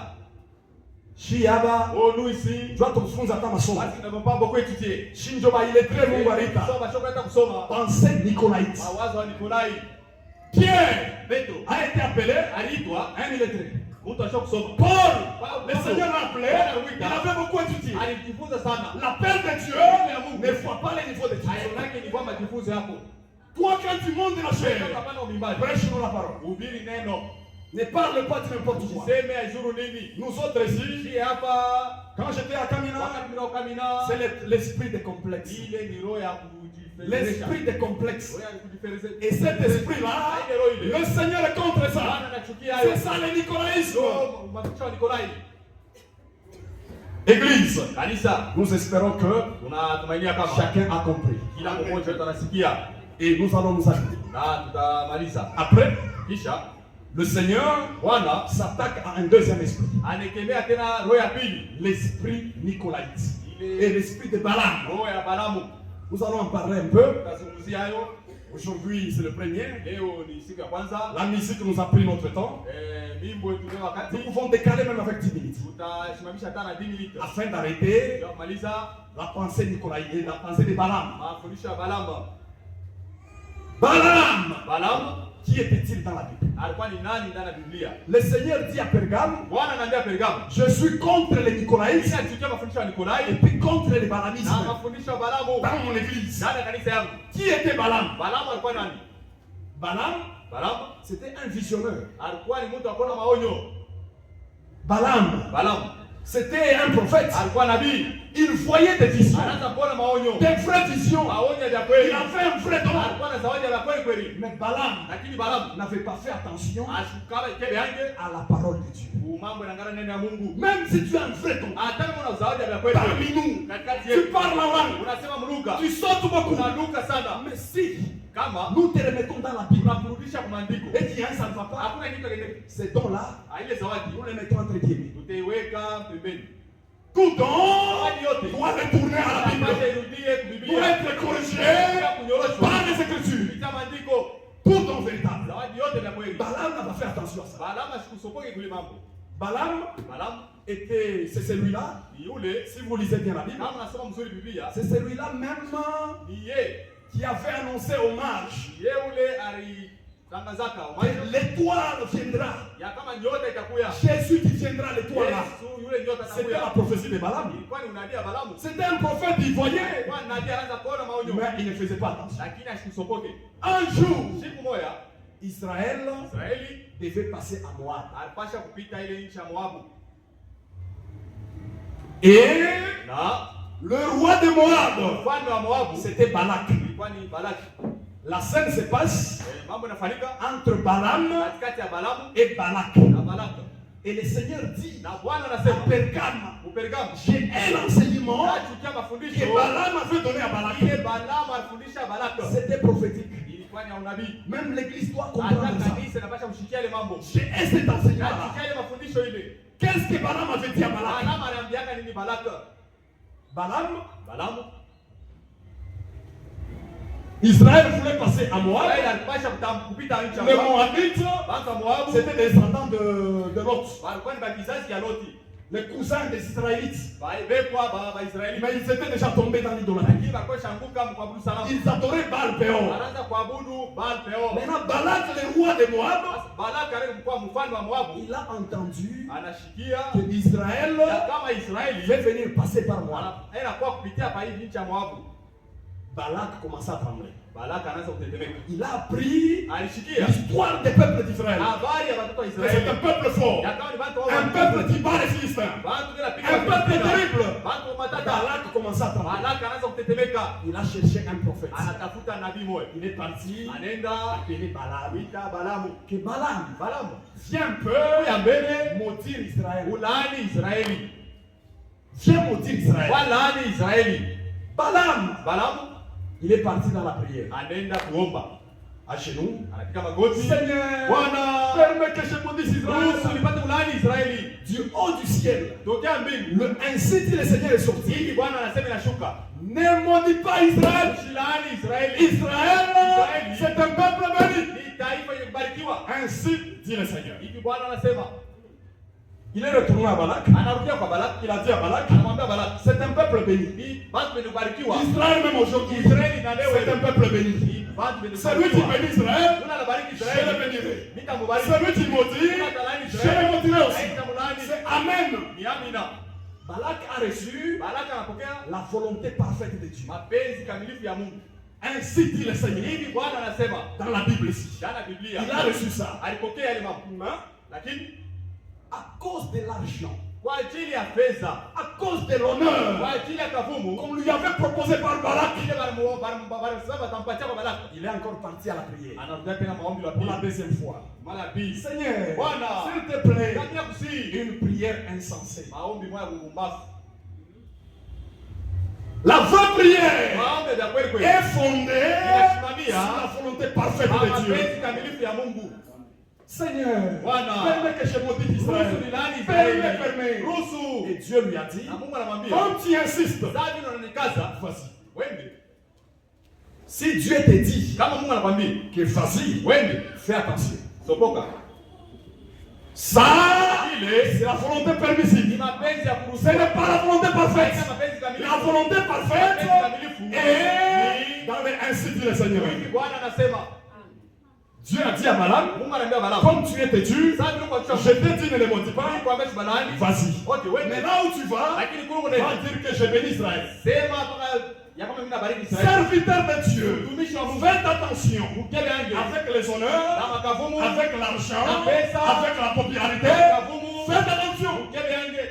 Speaker 3: Shiaba,
Speaker 1: Oh, nous ici,
Speaker 3: doit tufunza hata masomo.
Speaker 1: basi tunapamba beaucoup étudier.
Speaker 3: Shinjoba ile très Mungu alita.
Speaker 1: Kusoma shoka hata kusoma.
Speaker 3: Pensée Nicolaïte.
Speaker 1: Mawazo wa Nikolai.
Speaker 3: Pierre
Speaker 1: Petro
Speaker 3: a été appelé
Speaker 1: aliitwa
Speaker 3: un illettré.
Speaker 1: mtu ashoka kusoma.
Speaker 3: Paul, le Seigneur l'a appelé, il avait beaucoup étudié.
Speaker 1: Alijifunza sana.
Speaker 3: L'appel de Dieu ne voit pas les niveaux de Dieu.
Speaker 1: Haionake ni kwamba jifunze hapo.
Speaker 3: Toi, quand tu montes dans la chair,
Speaker 1: Toka pana ubimbaji.
Speaker 3: prêche-nous la parole.
Speaker 1: Hubiri neno.
Speaker 3: Ne parle pas de n'importe quoi.
Speaker 1: Seme aizuru nini.
Speaker 3: Nous autres ici,
Speaker 1: Hii hapa
Speaker 3: quand j'étais à Kamina,
Speaker 1: wakati mna ukamina.
Speaker 3: c'est l'esprit de complexe.
Speaker 1: Ile ni roho ya kujifelezesha.
Speaker 3: L'esprit de complexe.
Speaker 1: Roho ya kujifelezesha.
Speaker 3: Et cet esprit-là, le Seigneur est contre ça.
Speaker 1: Bwana anachukia hayo.
Speaker 3: C'est ça le nicolaïsme.
Speaker 1: Ndio mafundisho ya Nikolai.
Speaker 3: Église,
Speaker 1: Kanisa,
Speaker 3: nous espérons que
Speaker 1: tunatumainia kama
Speaker 3: chacun a compris.
Speaker 1: kila mmoja wetu anasikia
Speaker 3: Et nous allons nous arrêter.
Speaker 1: na tutamaliza.
Speaker 3: Après,
Speaker 1: Kisha
Speaker 3: le Seigneur
Speaker 1: Bwana
Speaker 3: s'attaque à un deuxième esprit.
Speaker 1: anekemea tena roho ya pili,
Speaker 3: L'esprit nicolaïte.
Speaker 1: ile
Speaker 3: Et l'esprit de Balaam.
Speaker 1: roho ya Balaamu.
Speaker 3: Nous allons en parler un peu.
Speaker 1: Tutazungumzia hayo.
Speaker 3: Aujourd'hui, c'est le premier.
Speaker 1: Leo ni siku ya kwanza.
Speaker 3: La musique nous a pris notre temps.
Speaker 1: Mimbo yetu leo wakati
Speaker 3: Nous pouvons décaler même avec 10 minutes.
Speaker 1: tutasimamisha hata na 10 minutes.
Speaker 3: Afin d'arrêter
Speaker 1: Ndio kumaliza
Speaker 3: la pensée nicolaïte et la pensée de Balaam.
Speaker 1: mafundisho ya Balaamu.
Speaker 3: Balaam,
Speaker 1: Balaamu
Speaker 3: qui était-il dans la Bible?
Speaker 1: alikuwa ni nani ndani ya Biblia?
Speaker 3: Le Seigneur dit à Pergame,
Speaker 1: Bwana anaambia Pergamu,
Speaker 3: je suis contre les nicolaïtes
Speaker 1: mimi nachukia mafundisho ya
Speaker 3: et
Speaker 1: Nikolai
Speaker 3: puis contre les
Speaker 1: na
Speaker 3: balamismes
Speaker 1: mafundisho ya Balaamu
Speaker 3: dans mon église.
Speaker 1: ndani ya kanisa yangu.
Speaker 3: Qui était Balaam?
Speaker 1: Balaamu alikuwa nani?
Speaker 3: Balaam,
Speaker 1: Balaamu
Speaker 3: c'était un visionnaire.
Speaker 1: alikuwa ni mtu akona maonyo.
Speaker 3: Balaam,
Speaker 1: Balaamu
Speaker 3: C'était un prophète.
Speaker 1: alikuwa nabii,
Speaker 3: Il voyait des visions,
Speaker 1: anaanza kuona maonyo,
Speaker 3: des vraies visions.
Speaker 1: maonyo ya
Speaker 3: Il
Speaker 1: kweli,
Speaker 3: avait un vrai don.
Speaker 1: alikuwa na zawadi ya kweli kweli.
Speaker 3: Mais Balaam
Speaker 1: Lakini Balaam
Speaker 3: n'avait pas fait attention
Speaker 1: ashukala kebe yange
Speaker 3: à la parole de Dieu.
Speaker 1: mambo yanangana neno ya Mungu.
Speaker 3: Même si tu as un vrai don,
Speaker 1: Hata kama una zawadi ya kweli
Speaker 3: parmi nous,
Speaker 1: katikati
Speaker 3: tu
Speaker 1: yetu,
Speaker 3: parles en langue,
Speaker 1: unasema mlugha,
Speaker 3: tu sautes beaucoup.
Speaker 1: unaluka sana.
Speaker 3: Mais si
Speaker 1: Kama
Speaker 3: nous te remettons dans la Bible
Speaker 1: tunakurudisha kwa maandiko,
Speaker 3: et qu'il y a un, ça ne va pas,
Speaker 1: hakuna kitu kingine.
Speaker 3: ces dons-là,
Speaker 1: Ile zawadi
Speaker 3: nous les mettons entre guillemets.
Speaker 1: tutaiweka pembeni.
Speaker 3: Tout don
Speaker 1: Zawadi yote
Speaker 3: doit retourner à la Bible,
Speaker 1: Anapaswa irudie
Speaker 3: doit
Speaker 1: Biblia,
Speaker 3: être corrigé
Speaker 1: kunyoroshwa
Speaker 3: par les Écritures.
Speaker 1: kupitia maandiko.
Speaker 3: Tout don véritable.
Speaker 1: Zawadi yote ya kweli.
Speaker 3: Balaam n'a pas fait attention à ça.
Speaker 1: Balaam asikusopoke kule mambo.
Speaker 3: Balaam
Speaker 1: Balaam
Speaker 3: était, c'est celui-là,
Speaker 1: ni yule,
Speaker 3: si vous lisez bien la Bible,
Speaker 1: kama unasoma mzuri Biblia,
Speaker 3: c'est celui-là même
Speaker 1: ni yeye
Speaker 3: qui avait annoncé au mage
Speaker 1: ule alitangazaka
Speaker 3: que l'étoile viendra.
Speaker 1: ya kama nyota itakuya.
Speaker 3: Jésus qui viendra, l'étoile là.
Speaker 1: Yesu yule nyota
Speaker 3: C'était la
Speaker 1: itakuya.
Speaker 3: prophétie de Balaam.
Speaker 1: Ilikuwa ni unabii ya Balaamu.
Speaker 3: C'était un prophète, il voyait,
Speaker 1: Alikuwa nabii anaanza kuona maonyo,
Speaker 3: mais il ne faisait pas attention.
Speaker 1: lakini asikusopoke.
Speaker 3: Un jour,
Speaker 1: Siku moja
Speaker 3: Israël
Speaker 1: Israeli
Speaker 3: devait passer à Moab.
Speaker 1: alipasha kupita ile nchi ya Moabu,
Speaker 3: Et
Speaker 1: na
Speaker 3: le roi de Moab,
Speaker 1: mfalme wa Moabu
Speaker 3: c'était Balak.
Speaker 1: ilikuwa ni Balaki.
Speaker 3: La scène se passe
Speaker 1: Mambo yanafanyika
Speaker 3: entre Balaam
Speaker 1: katikati ya Balaamu
Speaker 3: et Balak.
Speaker 1: na Balaki,
Speaker 3: Et le Seigneur dit
Speaker 1: na Bwana
Speaker 3: à
Speaker 1: anasema
Speaker 3: Pergame,
Speaker 1: Upergamu,
Speaker 3: j'ai un enseignement
Speaker 1: nachukia
Speaker 3: que
Speaker 1: mafundisho
Speaker 3: Balaam avait donné à Balak.
Speaker 1: ile Balaamu alifundisha Balaki,
Speaker 3: C'était prophétique.
Speaker 1: ilikuwa ni ya unabii.
Speaker 3: Même l'église doit
Speaker 1: Hata
Speaker 3: comprendre ça.
Speaker 1: kanisa inapasha kushikia ile mambo,
Speaker 3: J'ai un cet enseignement-là.
Speaker 1: nachukia ile mafundisho ile.
Speaker 3: Qu'est-ce que Balaam avait dit à Balak?
Speaker 1: Balaamu anaambiaka nini Balaki? Balaamu
Speaker 3: Israël voulait passer à Moab.
Speaker 1: Israeli alipasha kupita nchi ya
Speaker 3: Les
Speaker 1: Moabu.
Speaker 3: Moabites,
Speaker 1: Watu wa Moabu
Speaker 3: c'était des descendants de Lot,
Speaker 1: walikuwa ni bakizazi ya Loti,
Speaker 3: les cousins des Israélites.
Speaker 1: baibekwa ba Israeli,
Speaker 3: Mais ils étaient déjà tombés dans l'idolâtrie.
Speaker 1: lakini bakosha anguka mkuabudu sanamu,
Speaker 3: Ils adoraient Baal Péor.
Speaker 1: wanaanza kuabudu Baal Peor.
Speaker 3: Maintenant, Balak, le roi de Moab,
Speaker 1: Balaki alikuwa mfalme wa Moabu,
Speaker 3: il a entendu
Speaker 1: anashikia
Speaker 3: que Israël
Speaker 1: ya kama Israeli
Speaker 3: devait venir passer par Moab.
Speaker 1: anakuwa kupitia pa hii nchi ya Moabu.
Speaker 3: Balak commença à trembler.
Speaker 1: Balaki anaanza kutetemeka,
Speaker 3: Il a appris
Speaker 1: alishikia
Speaker 3: l'histoire des peuples d'Israël.
Speaker 1: habari ya watoto wa
Speaker 3: C'est un
Speaker 1: Israeli
Speaker 3: peuple fort,
Speaker 1: ya kama ni watu
Speaker 3: un peuple qui bat les Philistins,
Speaker 1: watu tena piga
Speaker 3: un peuple terrible.
Speaker 1: watu wa matata.
Speaker 3: Balak commença à trembler.
Speaker 1: Balaki anaanza kutetemeka,
Speaker 3: Il a cherché un prophète.
Speaker 1: anatafuta nabii moja,
Speaker 3: Il est parti
Speaker 1: anaenda
Speaker 3: appeler Balaam.
Speaker 1: kuita Balaamu.
Speaker 3: Que Balaam
Speaker 1: Balaamu
Speaker 3: viens un peu
Speaker 1: ya mbele
Speaker 3: maudire Israël.
Speaker 1: ulaani Israeli,
Speaker 3: Viens maudire Israël.
Speaker 1: walaani Israeli.
Speaker 3: Balaam,
Speaker 1: Balaamu
Speaker 3: il est parti dans la prière.
Speaker 1: anaenda kuomba,
Speaker 3: À genoux.
Speaker 1: anapiga magoti,
Speaker 3: Seigneur,
Speaker 1: Bwana,
Speaker 3: permets que je maudisse Israël.
Speaker 1: ruhusu nipate kulaani Israeli
Speaker 3: Du haut du ciel.
Speaker 1: tokea mbingu.
Speaker 3: Le ainsi dit le Seigneur est sorti.
Speaker 1: Hili Bwana anasema inashuka,
Speaker 3: Ne maudis pas Israël.
Speaker 1: usilaani Israeli.
Speaker 3: Israël, c'est un peuple béni.
Speaker 1: Ni taifa yenye kubarikiwa.
Speaker 3: Ainsi dit le Seigneur.
Speaker 1: Hivi Bwana anasema,
Speaker 3: Il est retourné à Balak.
Speaker 1: anarudia kwa Balaki,
Speaker 3: Il a dit à Balak,
Speaker 1: anamwambia Balaki,
Speaker 3: c'est un peuple béni.
Speaker 1: ni watu wenye kubarikiwa.
Speaker 3: Israël même aujourd'hui,
Speaker 1: Israeli na leo
Speaker 3: c'est un peuple béni.
Speaker 1: ni watu wenye
Speaker 3: Celui qui
Speaker 1: kubarikiwa.
Speaker 3: bénit Israël,
Speaker 1: Yule anabariki
Speaker 3: je le
Speaker 1: Israeli,
Speaker 3: bénirai.
Speaker 1: nitamubariki.
Speaker 3: Celui qui maudit,
Speaker 1: Yule atalaani
Speaker 3: je le
Speaker 1: Israeli,
Speaker 3: maudirai aussi.
Speaker 1: nitamlaani.
Speaker 3: C'est Amen.
Speaker 1: Ni amina.
Speaker 3: Balak a reçu
Speaker 1: Balaki anapokea
Speaker 3: la volonté parfaite de Dieu.
Speaker 1: mapenzi kamilifu ya Mungu.
Speaker 3: Ainsi dit le Seigneur.
Speaker 1: Hivi Bwana anasema
Speaker 3: Dans la Bible ici.
Speaker 1: jana Biblia,
Speaker 3: Il a reçu ça.
Speaker 1: alipokea yale mambo,
Speaker 3: Hein?
Speaker 1: lakini
Speaker 3: À cause de l'argent,
Speaker 1: kwa ajili ya fedha,
Speaker 3: à cause de l'honneur,
Speaker 1: kwa ajili ya kavumu,
Speaker 3: qu'on lui avait proposé par Balak,
Speaker 1: ile barisaba batampatia kwa Balaki,
Speaker 3: il est encore parti à la prière.
Speaker 1: anarudia tena maombi la
Speaker 3: Pour la
Speaker 1: pili,
Speaker 3: deuxième fois.
Speaker 1: mara pili.
Speaker 3: Seigneur,
Speaker 1: Bwana,
Speaker 3: s'il te plaît,
Speaker 1: kabla kusi
Speaker 3: une prière insensée.
Speaker 1: maombi moya kubumbafu,
Speaker 3: La vraie prière
Speaker 1: maombi ya kweli kweli
Speaker 3: est fondée
Speaker 1: inasimamia
Speaker 3: sur la volonté parfaite de Dieu.
Speaker 1: mapenzi kamilifu ya Mungu.
Speaker 3: Seigneur,
Speaker 1: Bwana,
Speaker 3: permets que je maudisse Israël.
Speaker 1: ruhusu nilani Israeli,
Speaker 3: Permets.
Speaker 1: ruhusu.
Speaker 3: Et Dieu lui a dit,
Speaker 1: Na Mungu anamwambia,
Speaker 3: comme tu insistes,
Speaker 1: sasa hivi unanikaza,
Speaker 3: vas-y.
Speaker 1: wende.
Speaker 3: Si Dieu te dit
Speaker 1: Kama Mungu anakwambia
Speaker 3: que vas-y,
Speaker 1: wende,
Speaker 3: fais attention.
Speaker 1: sopoka.
Speaker 3: Ça,
Speaker 1: Ile
Speaker 3: c'est la volonté
Speaker 1: ni
Speaker 3: permissive.
Speaker 1: mapenzi ya
Speaker 3: Ce
Speaker 1: kuruhusiwa.
Speaker 3: n'est pas la volonté parfaite.
Speaker 1: Haina mapenzi kamilifu.
Speaker 3: La volonté parfaite
Speaker 1: Mapenzi kamilifu
Speaker 3: est dans les ainsi dit le Seigneur.
Speaker 1: hivi Bwana anasema,
Speaker 3: Dieu a dit à Balaam,
Speaker 1: Mungu anaambia Balaamu,
Speaker 3: comme tu es têtu,
Speaker 1: sasa hivi uko
Speaker 3: je t'ai dit ne les maudis pas,
Speaker 1: kwambia Balaamu,
Speaker 3: vas-y.
Speaker 1: okay
Speaker 3: Mais
Speaker 1: wende.
Speaker 3: là où tu vas,
Speaker 1: Lakini kule
Speaker 3: va
Speaker 1: unaenda
Speaker 3: dire que je bénis Israël.
Speaker 1: sema toka ya kama mimi nabariki Israeli.
Speaker 3: Serviteur de Dieu,
Speaker 1: Mtumishi wa Mungu,
Speaker 3: faites attention
Speaker 1: ukebe yange
Speaker 3: avec les
Speaker 1: na
Speaker 3: honneurs,
Speaker 1: makavumu,
Speaker 3: avec l'argent,
Speaker 1: Na pesa.
Speaker 3: avec la popularité.
Speaker 1: makavumu,
Speaker 3: Faites attention.
Speaker 1: ukebe yange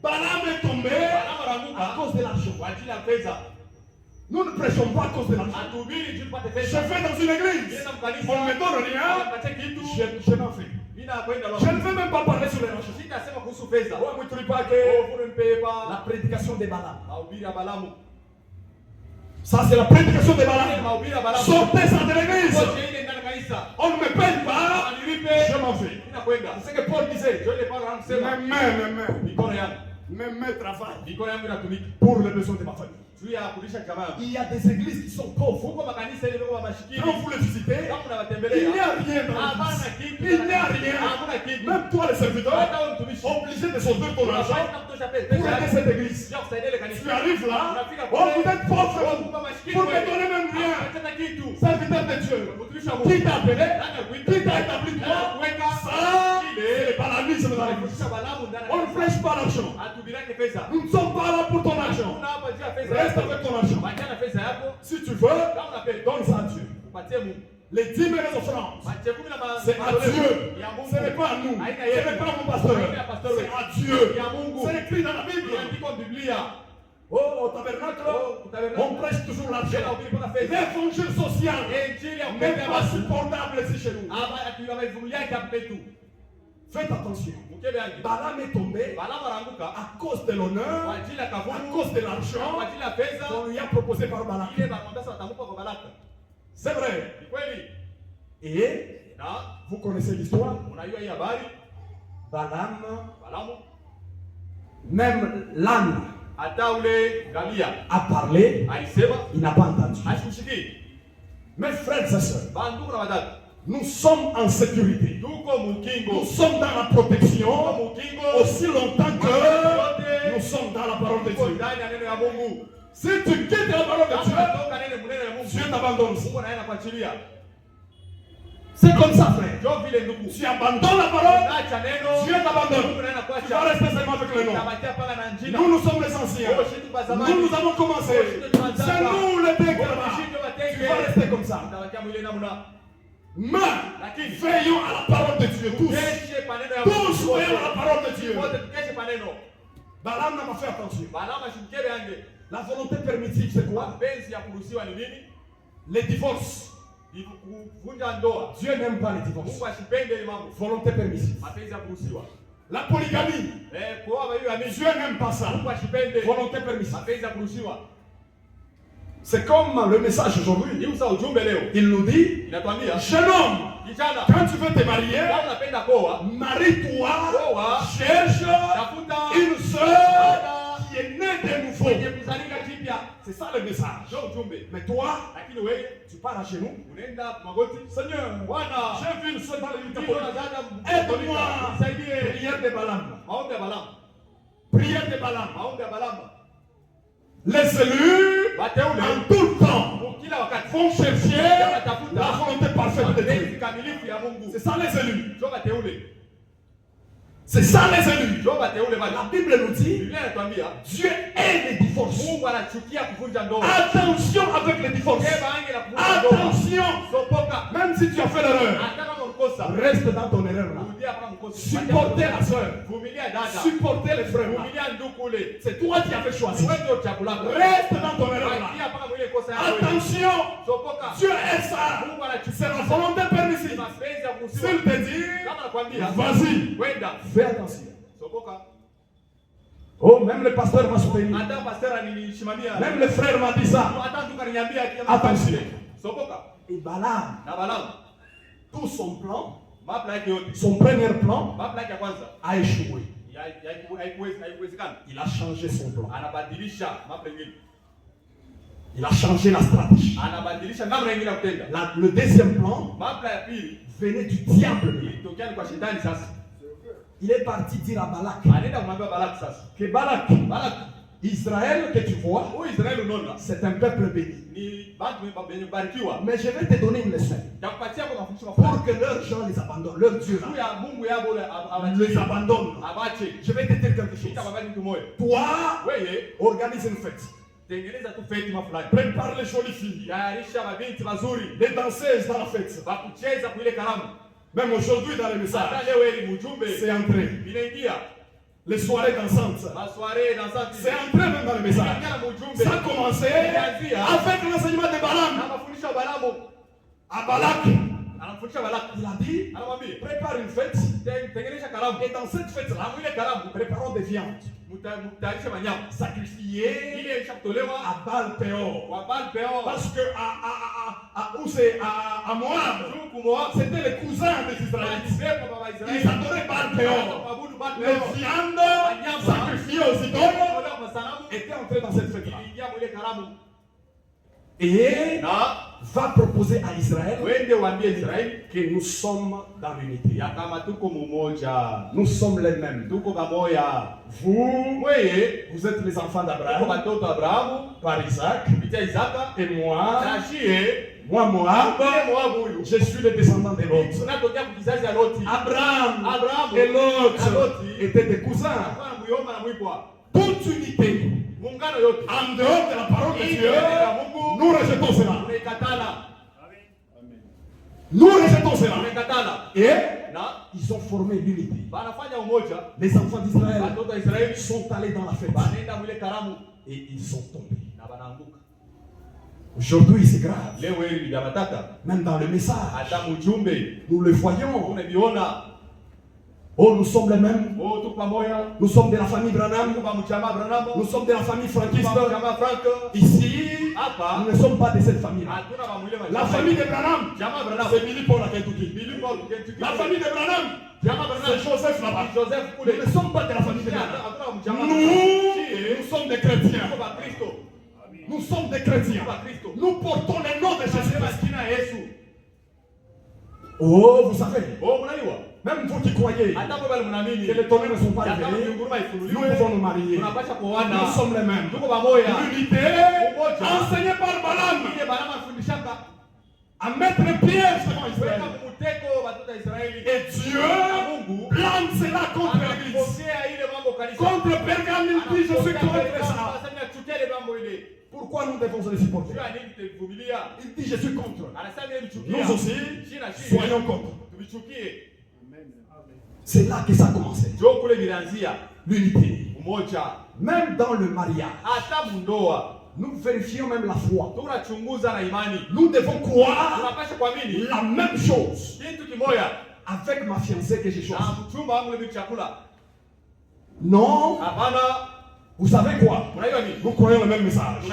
Speaker 3: Balaam est tombé à cause de l'argent.
Speaker 1: kwa ajili ya fedha.
Speaker 3: Nous ne prêchons pas à cause de l'argent.
Speaker 1: Hatuhubiri juu tupate
Speaker 3: Je
Speaker 1: fedha.
Speaker 3: vais dans une église.
Speaker 1: Nienda mkanisa,
Speaker 3: On me donne rien.
Speaker 1: wanapatia kitu,
Speaker 3: Je m'en fais.
Speaker 1: mimi nakwenda
Speaker 3: Je
Speaker 1: lote.
Speaker 3: ne veux même pas parler sur l'argent.
Speaker 1: Sitasema kuhusu fedha.
Speaker 3: Ouais, moi, tu dis pas
Speaker 1: Oh,
Speaker 3: que
Speaker 1: vule mpepa.
Speaker 3: la prédication de Balaam.
Speaker 1: Mahubiri ya Balaamu.
Speaker 3: Ça, c'est la prédication de
Speaker 1: Ile
Speaker 3: Balaam.
Speaker 1: mahubiri ya Balaamu.
Speaker 3: Sortez ça de l'église.
Speaker 1: Ngoja ile ndani ya kanisa.
Speaker 3: On ne me paye pas.
Speaker 1: Anilipe.
Speaker 3: Je m'en vais.
Speaker 1: Mimi nakwenda.
Speaker 3: C'est ce que Paul disait.
Speaker 1: Jole Paulo anasema mikono yangu.
Speaker 3: Mes mains travaillent
Speaker 1: Mikono yangu inatumika
Speaker 3: pour les besoins de ma famille.
Speaker 1: juu ya kulisha jamaa yangu.
Speaker 3: Il y a des églises qui sont pauvres.
Speaker 1: Huko makanisa ile kwa mashikini.
Speaker 3: Quand vous les visitez,
Speaker 1: Kama
Speaker 3: il
Speaker 1: unawatembelea.
Speaker 3: n'y a rien dans
Speaker 1: Hapana
Speaker 3: l'église.
Speaker 1: kitu.
Speaker 3: Il n'y a rien.
Speaker 1: Hakuna kitu.
Speaker 3: Même toi, les serviteurs,
Speaker 1: Hata wewe mtumishi.
Speaker 3: obligé de sauver ton argent
Speaker 1: Unafanya kutosha pesa.
Speaker 3: pour aider cette église.
Speaker 1: Sio kusaidia ile kanisa.
Speaker 3: Tu arrives là,
Speaker 1: Unafika
Speaker 3: oh, vous êtes pauvre,
Speaker 1: Mungu mashikini.
Speaker 3: pour ne donner même rien.
Speaker 1: Hapana kitu.
Speaker 3: Serviteur de Dieu,
Speaker 1: Mtumishi wa Mungu.
Speaker 3: qui t'a appelé,
Speaker 1: Nani
Speaker 3: qui t'a établi toi,
Speaker 1: Weka.
Speaker 3: ça, c'est le banalisme dans l'église.
Speaker 1: Kufundisha Balaamu ndani ya
Speaker 3: On ne
Speaker 1: kanisa.
Speaker 3: flèche pas l'argent.
Speaker 1: Hatubirake pesa.
Speaker 3: Nous ne sommes pas là pour ton argent.
Speaker 1: Hakuna hapa juu ya pesa.
Speaker 3: Reste avec ton argent.
Speaker 1: Bachana pesa yako.
Speaker 3: Si tu veux,
Speaker 1: Kama unapenda.
Speaker 3: donne ça à Dieu.
Speaker 1: Upatie Mungu.
Speaker 3: Les dîmes et les offrandes,
Speaker 1: Mache kumi na
Speaker 3: c'est à Dieu. Ce n'est pas à nous.
Speaker 1: Haina
Speaker 3: Ce
Speaker 1: yetu.
Speaker 3: n'est pas à mon pasteur.
Speaker 1: Haina pasteur.
Speaker 3: C'est à Dieu.
Speaker 1: Ya Mungu.
Speaker 3: C'est écrit dans la Bible.
Speaker 1: Imeandikwa Biblia.
Speaker 3: Oh, au tabernacle,
Speaker 1: Oh, au tabernacle.
Speaker 3: on prêche toujours l'argent.
Speaker 1: Tunahubiri mpaka fedha.
Speaker 3: L'évangile social
Speaker 1: Injili ya
Speaker 3: n'est
Speaker 1: kupenda
Speaker 3: pas
Speaker 1: watu.
Speaker 3: supportable ici chez nous.
Speaker 1: Amevumilia ikapetu.
Speaker 3: Faites attention.
Speaker 1: Mkebe yangu.
Speaker 3: Balaam est tombé
Speaker 1: Balaamu anaanguka
Speaker 3: à cause de l'honneur,
Speaker 1: kwa ajili ya
Speaker 3: à
Speaker 1: kavumu,
Speaker 3: cause de l'argent
Speaker 1: kwa ajili ya pesa.
Speaker 3: qu'on lui a proposé par Balaam.
Speaker 1: Ile bakamwambia sasa watamupa kwa Balaka.
Speaker 3: C'est vrai.
Speaker 1: Ni kweli.
Speaker 3: Et
Speaker 1: Na
Speaker 3: vous connaissez l'histoire.
Speaker 1: unajua hii habari.
Speaker 3: Balaam,
Speaker 1: Balaamu
Speaker 3: même l'âne
Speaker 1: hata ule ngamia
Speaker 3: a parlé,
Speaker 1: alisema
Speaker 3: il n'a pas entendu.
Speaker 1: asikushiki.
Speaker 3: Mes frères et sœurs,
Speaker 1: Bandugu na wadada.
Speaker 3: nous sommes en sécurité.
Speaker 1: Tuko mukingo.
Speaker 3: Nous sommes dans la protection
Speaker 1: Tuko mukingo.
Speaker 3: aussi longtemps que nous sommes dans la parole de
Speaker 1: Tuko
Speaker 3: Dieu.
Speaker 1: ndani ya neno ya Mungu.
Speaker 3: Si tu quittes la parole de
Speaker 1: Kama
Speaker 3: Dieu,
Speaker 1: unatoka neno munene ya Mungu.
Speaker 3: Dieu t'abandonne.
Speaker 1: Mungu anaenda kuachilia.
Speaker 3: C'est comme ça, frère.
Speaker 1: Ndio vile ndugu.
Speaker 3: Tu abandonnes la parole,
Speaker 1: Unaacha neno.
Speaker 3: Dieu t'abandonne.
Speaker 1: Mungu anaenda
Speaker 3: Tu vas
Speaker 1: kuacha.
Speaker 3: rester seulement avec le nom.
Speaker 1: Tabakia pala na njina.
Speaker 3: Nous, nous sommes les anciens. Nous, nous avons commencé. C'est nous les dègres là-bas. Tu vas rester comme ça.
Speaker 1: Tabakia mwile namna.
Speaker 3: Mais veillons à la parole de Dieu, tous.
Speaker 1: Keshe paneno ya Mungu.
Speaker 3: Tous veillons à la parole de Dieu.
Speaker 1: Wote keshe paneno.
Speaker 3: Balaam n'a pas fait attention.
Speaker 1: Balaamu ashimkebe yange.
Speaker 3: La volonté permissive, c'est quoi?
Speaker 1: Mapenzi ya kuruhusiwa ni nini?
Speaker 3: Les divorces.
Speaker 1: Ni kuvunja ndoa.
Speaker 3: Dieu n'aime pas les divorces.
Speaker 1: Mungu ashipende ile mambo.
Speaker 3: Volonté permissive.
Speaker 1: Mapenzi ya kuruhusiwa.
Speaker 3: La polygamie.
Speaker 1: Kuoa hiyo ya mimi.
Speaker 3: Dieu n'aime pas ça.
Speaker 1: Mungu ashipende.
Speaker 3: Volonté permissive.
Speaker 1: Mapenzi ya kuruhusiwa.
Speaker 3: C'est comme le message aujourd'hui.
Speaker 1: Hii usa ujumbe leo.
Speaker 3: Il nous dit,
Speaker 1: Inatuambia
Speaker 3: jeune homme,
Speaker 1: kijana,
Speaker 3: quand tu veux te marier,
Speaker 1: kama unapenda koa,
Speaker 3: marie-toi,
Speaker 1: Oa.
Speaker 3: cherche
Speaker 1: tafuta
Speaker 3: une sœur qui est née de nouveau.
Speaker 1: mwenye kuzalika jipya.
Speaker 3: C'est ça le message.
Speaker 1: Ndio ujumbe.
Speaker 3: Mais toi,
Speaker 1: Lakini wewe
Speaker 3: tu pars à genoux.
Speaker 1: unaenda magoti.
Speaker 3: Seigneur,
Speaker 1: Bwana,
Speaker 3: j'ai vu une sœur dans le
Speaker 1: ndio
Speaker 3: Lutte.
Speaker 1: dada
Speaker 3: Aide-moi.
Speaker 1: Nisaidie.
Speaker 3: Prière de Balaam.
Speaker 1: Maombi ya Balaamu.
Speaker 3: Prière de Balaam.
Speaker 1: Maombi ya Balaamu.
Speaker 3: Les élus,
Speaker 1: Wateule
Speaker 3: en tout temps,
Speaker 1: kwa kila wakati
Speaker 3: vont chercher la volonté parfaite de
Speaker 1: mapenzi
Speaker 3: Dieu.
Speaker 1: kamilifu ya Mungu.
Speaker 3: C'est ça les élus.
Speaker 1: Ndio wateule.
Speaker 3: C'est ça les élus.
Speaker 1: Ndio wateule bali.
Speaker 3: La Bible nous dit,
Speaker 1: Biblia inatuambia
Speaker 3: Dieu aime les divorces.
Speaker 1: Mungu anachukia kuvunja ndoa.
Speaker 3: Attention avec les divorces.
Speaker 1: Yeye baange la kuvunja ndoa.
Speaker 3: Attention.
Speaker 1: Sopoka.
Speaker 3: Même si tu as fait l'erreur,
Speaker 1: Hata kama ukosa.
Speaker 3: reste dans ton erreur là.
Speaker 1: Rudia kama mkosa.
Speaker 3: Supportez la soeur.
Speaker 1: Vumilia dada.
Speaker 3: Supportez les frères là.
Speaker 1: Vumilia ndugu ule.
Speaker 3: C'est toi qui avais choisi.
Speaker 1: Wewe ndio chakula.
Speaker 3: Reste dans ton erreur là.
Speaker 1: Bakia paka mwile kosa yako.
Speaker 3: Attention.
Speaker 1: Sopoka.
Speaker 3: Dieu est ça.
Speaker 1: Mungu anachukia.
Speaker 3: C'est la volonté permissive.
Speaker 1: Mapenzi ya kuruhusiwa.
Speaker 3: S'il te dit,
Speaker 1: Kama nakwambia,
Speaker 3: vas-y.
Speaker 1: wenda.
Speaker 3: Fais attention.
Speaker 1: Sopoka.
Speaker 3: Oh, même le pasteur m'a soutenu.
Speaker 1: Hata pastor alinishimamia.
Speaker 3: Même le frère m'a dit ça.
Speaker 1: Hata mtu kaniambia
Speaker 3: Attention.
Speaker 1: Sopoka.
Speaker 3: Et Balaam,
Speaker 1: Na Balaamu.
Speaker 3: tout son plan,
Speaker 1: Mapla yake yote.
Speaker 3: son premier plan,
Speaker 1: Mapla yake ya kwanza.
Speaker 3: a échoué.
Speaker 1: Haikuwezekana.
Speaker 3: Il a changé son plan.
Speaker 1: Anabadilisha mapla nyingine.
Speaker 3: Il a changé la stratégie.
Speaker 1: Anabadilisha namna nyingine ya kutenda.
Speaker 3: Le deuxième plan
Speaker 1: Mapla ya pili
Speaker 3: venait du diable.
Speaker 1: ilitokea ni kwa shetani sasa.
Speaker 3: Il est parti dire à Balak
Speaker 1: Anaenda kumwambia Balaki sasa.
Speaker 3: que Balak,
Speaker 1: Balaki,
Speaker 3: Israël que tu vois,
Speaker 1: huyu Israeli unaona
Speaker 3: c'est un peuple béni.
Speaker 1: ni watu wenye kubarikiwa.
Speaker 3: Mais je vais te donner une leçon
Speaker 1: Takupatia kwa mafundisho
Speaker 3: pour
Speaker 1: mafupi.
Speaker 3: que leurs gens les abandonnent, leur Dieu
Speaker 1: Mungu
Speaker 3: là,
Speaker 1: ya Mungu yabo
Speaker 3: les abandonne.
Speaker 1: abache.
Speaker 3: Je vais te dire quelque chose.
Speaker 1: Nitakwambia kitu moja.
Speaker 3: Toi,
Speaker 1: Wewe
Speaker 3: organise une fête.
Speaker 1: tengeneza tu feti mafulani.
Speaker 3: Prépare les jolies filles,
Speaker 1: Tayarisha mabinti mazuri
Speaker 3: les danseuses dans la fête.
Speaker 1: ba kucheza kwa ile karamu.
Speaker 3: Même aujourd'hui dans les messages,
Speaker 1: Hata leo eli mjumbe
Speaker 3: c'est entré.
Speaker 1: inaingia.
Speaker 3: Les soirées dansantes. C'est entré même dans le message. Ça a commencé avec l'enseignement de Balaam. À Balak, il a dit, prépare une fête. Et dans cette fête-là, préparons des viandes. Sacrifier à Baal Péor. Parce que à Moab, c'était les cousins des Israélites. Ils adoraient Baal Péor. Les viandes sacrifiées aux idoles étaient entrées dans cette fête-là. Et va proposer à Israël que nous sommes dans l'unité. Nous sommes les mêmes. Vous êtes les enfants d'Abraham par Isaac. Et moi, je suis le descendant de Lot. Abraham et Lot étaient des cousins. Toute unité. En dehors de la parole de Dieu, nous rejetons cela. Nous rejetons cela. Et ils ont formé l'unité. Les enfants d'Israël sont allés dans la fête. Et ils sont tombés. Aujourd'hui, c'est grave. Même dans le message, nous le voyons. Oh, nous sommes les mêmes. Nous sommes de la famille Branham. Nous sommes de la famille franquiste. Ici, nous ne sommes pas de cette famille. La famille de Branham, c'est Billy Paul à Kentucky. La famille de Branham, c'est Joseph là-bas. Nous ne sommes pas de la famille de Branham. Nous sommes des chrétiens. Nous sommes des chrétiens. Nous portons le nom de Jésus. Oh, vous savez. Même vous qui croyez que les tonnerres ne sont pas révélés, nous pouvons nous marier. Nous sommes les mêmes. L'unité enseignée par Balaam à mettre les pièges devant Israël. Et Dieu plante cela contre l'Église. Contre Pergame, il dit je suis contre ça. Pourquoi nous devons les supporter? Il dit je suis contre. Nous aussi, soyons contre. C'est là que ça a commencé. L'unité. Même dans le mariage, nous vérifions même la foi. Nous devons croire la même chose avec ma fiancée que j'ai choisie. Non. Vous savez quoi? Nous croyons le même message.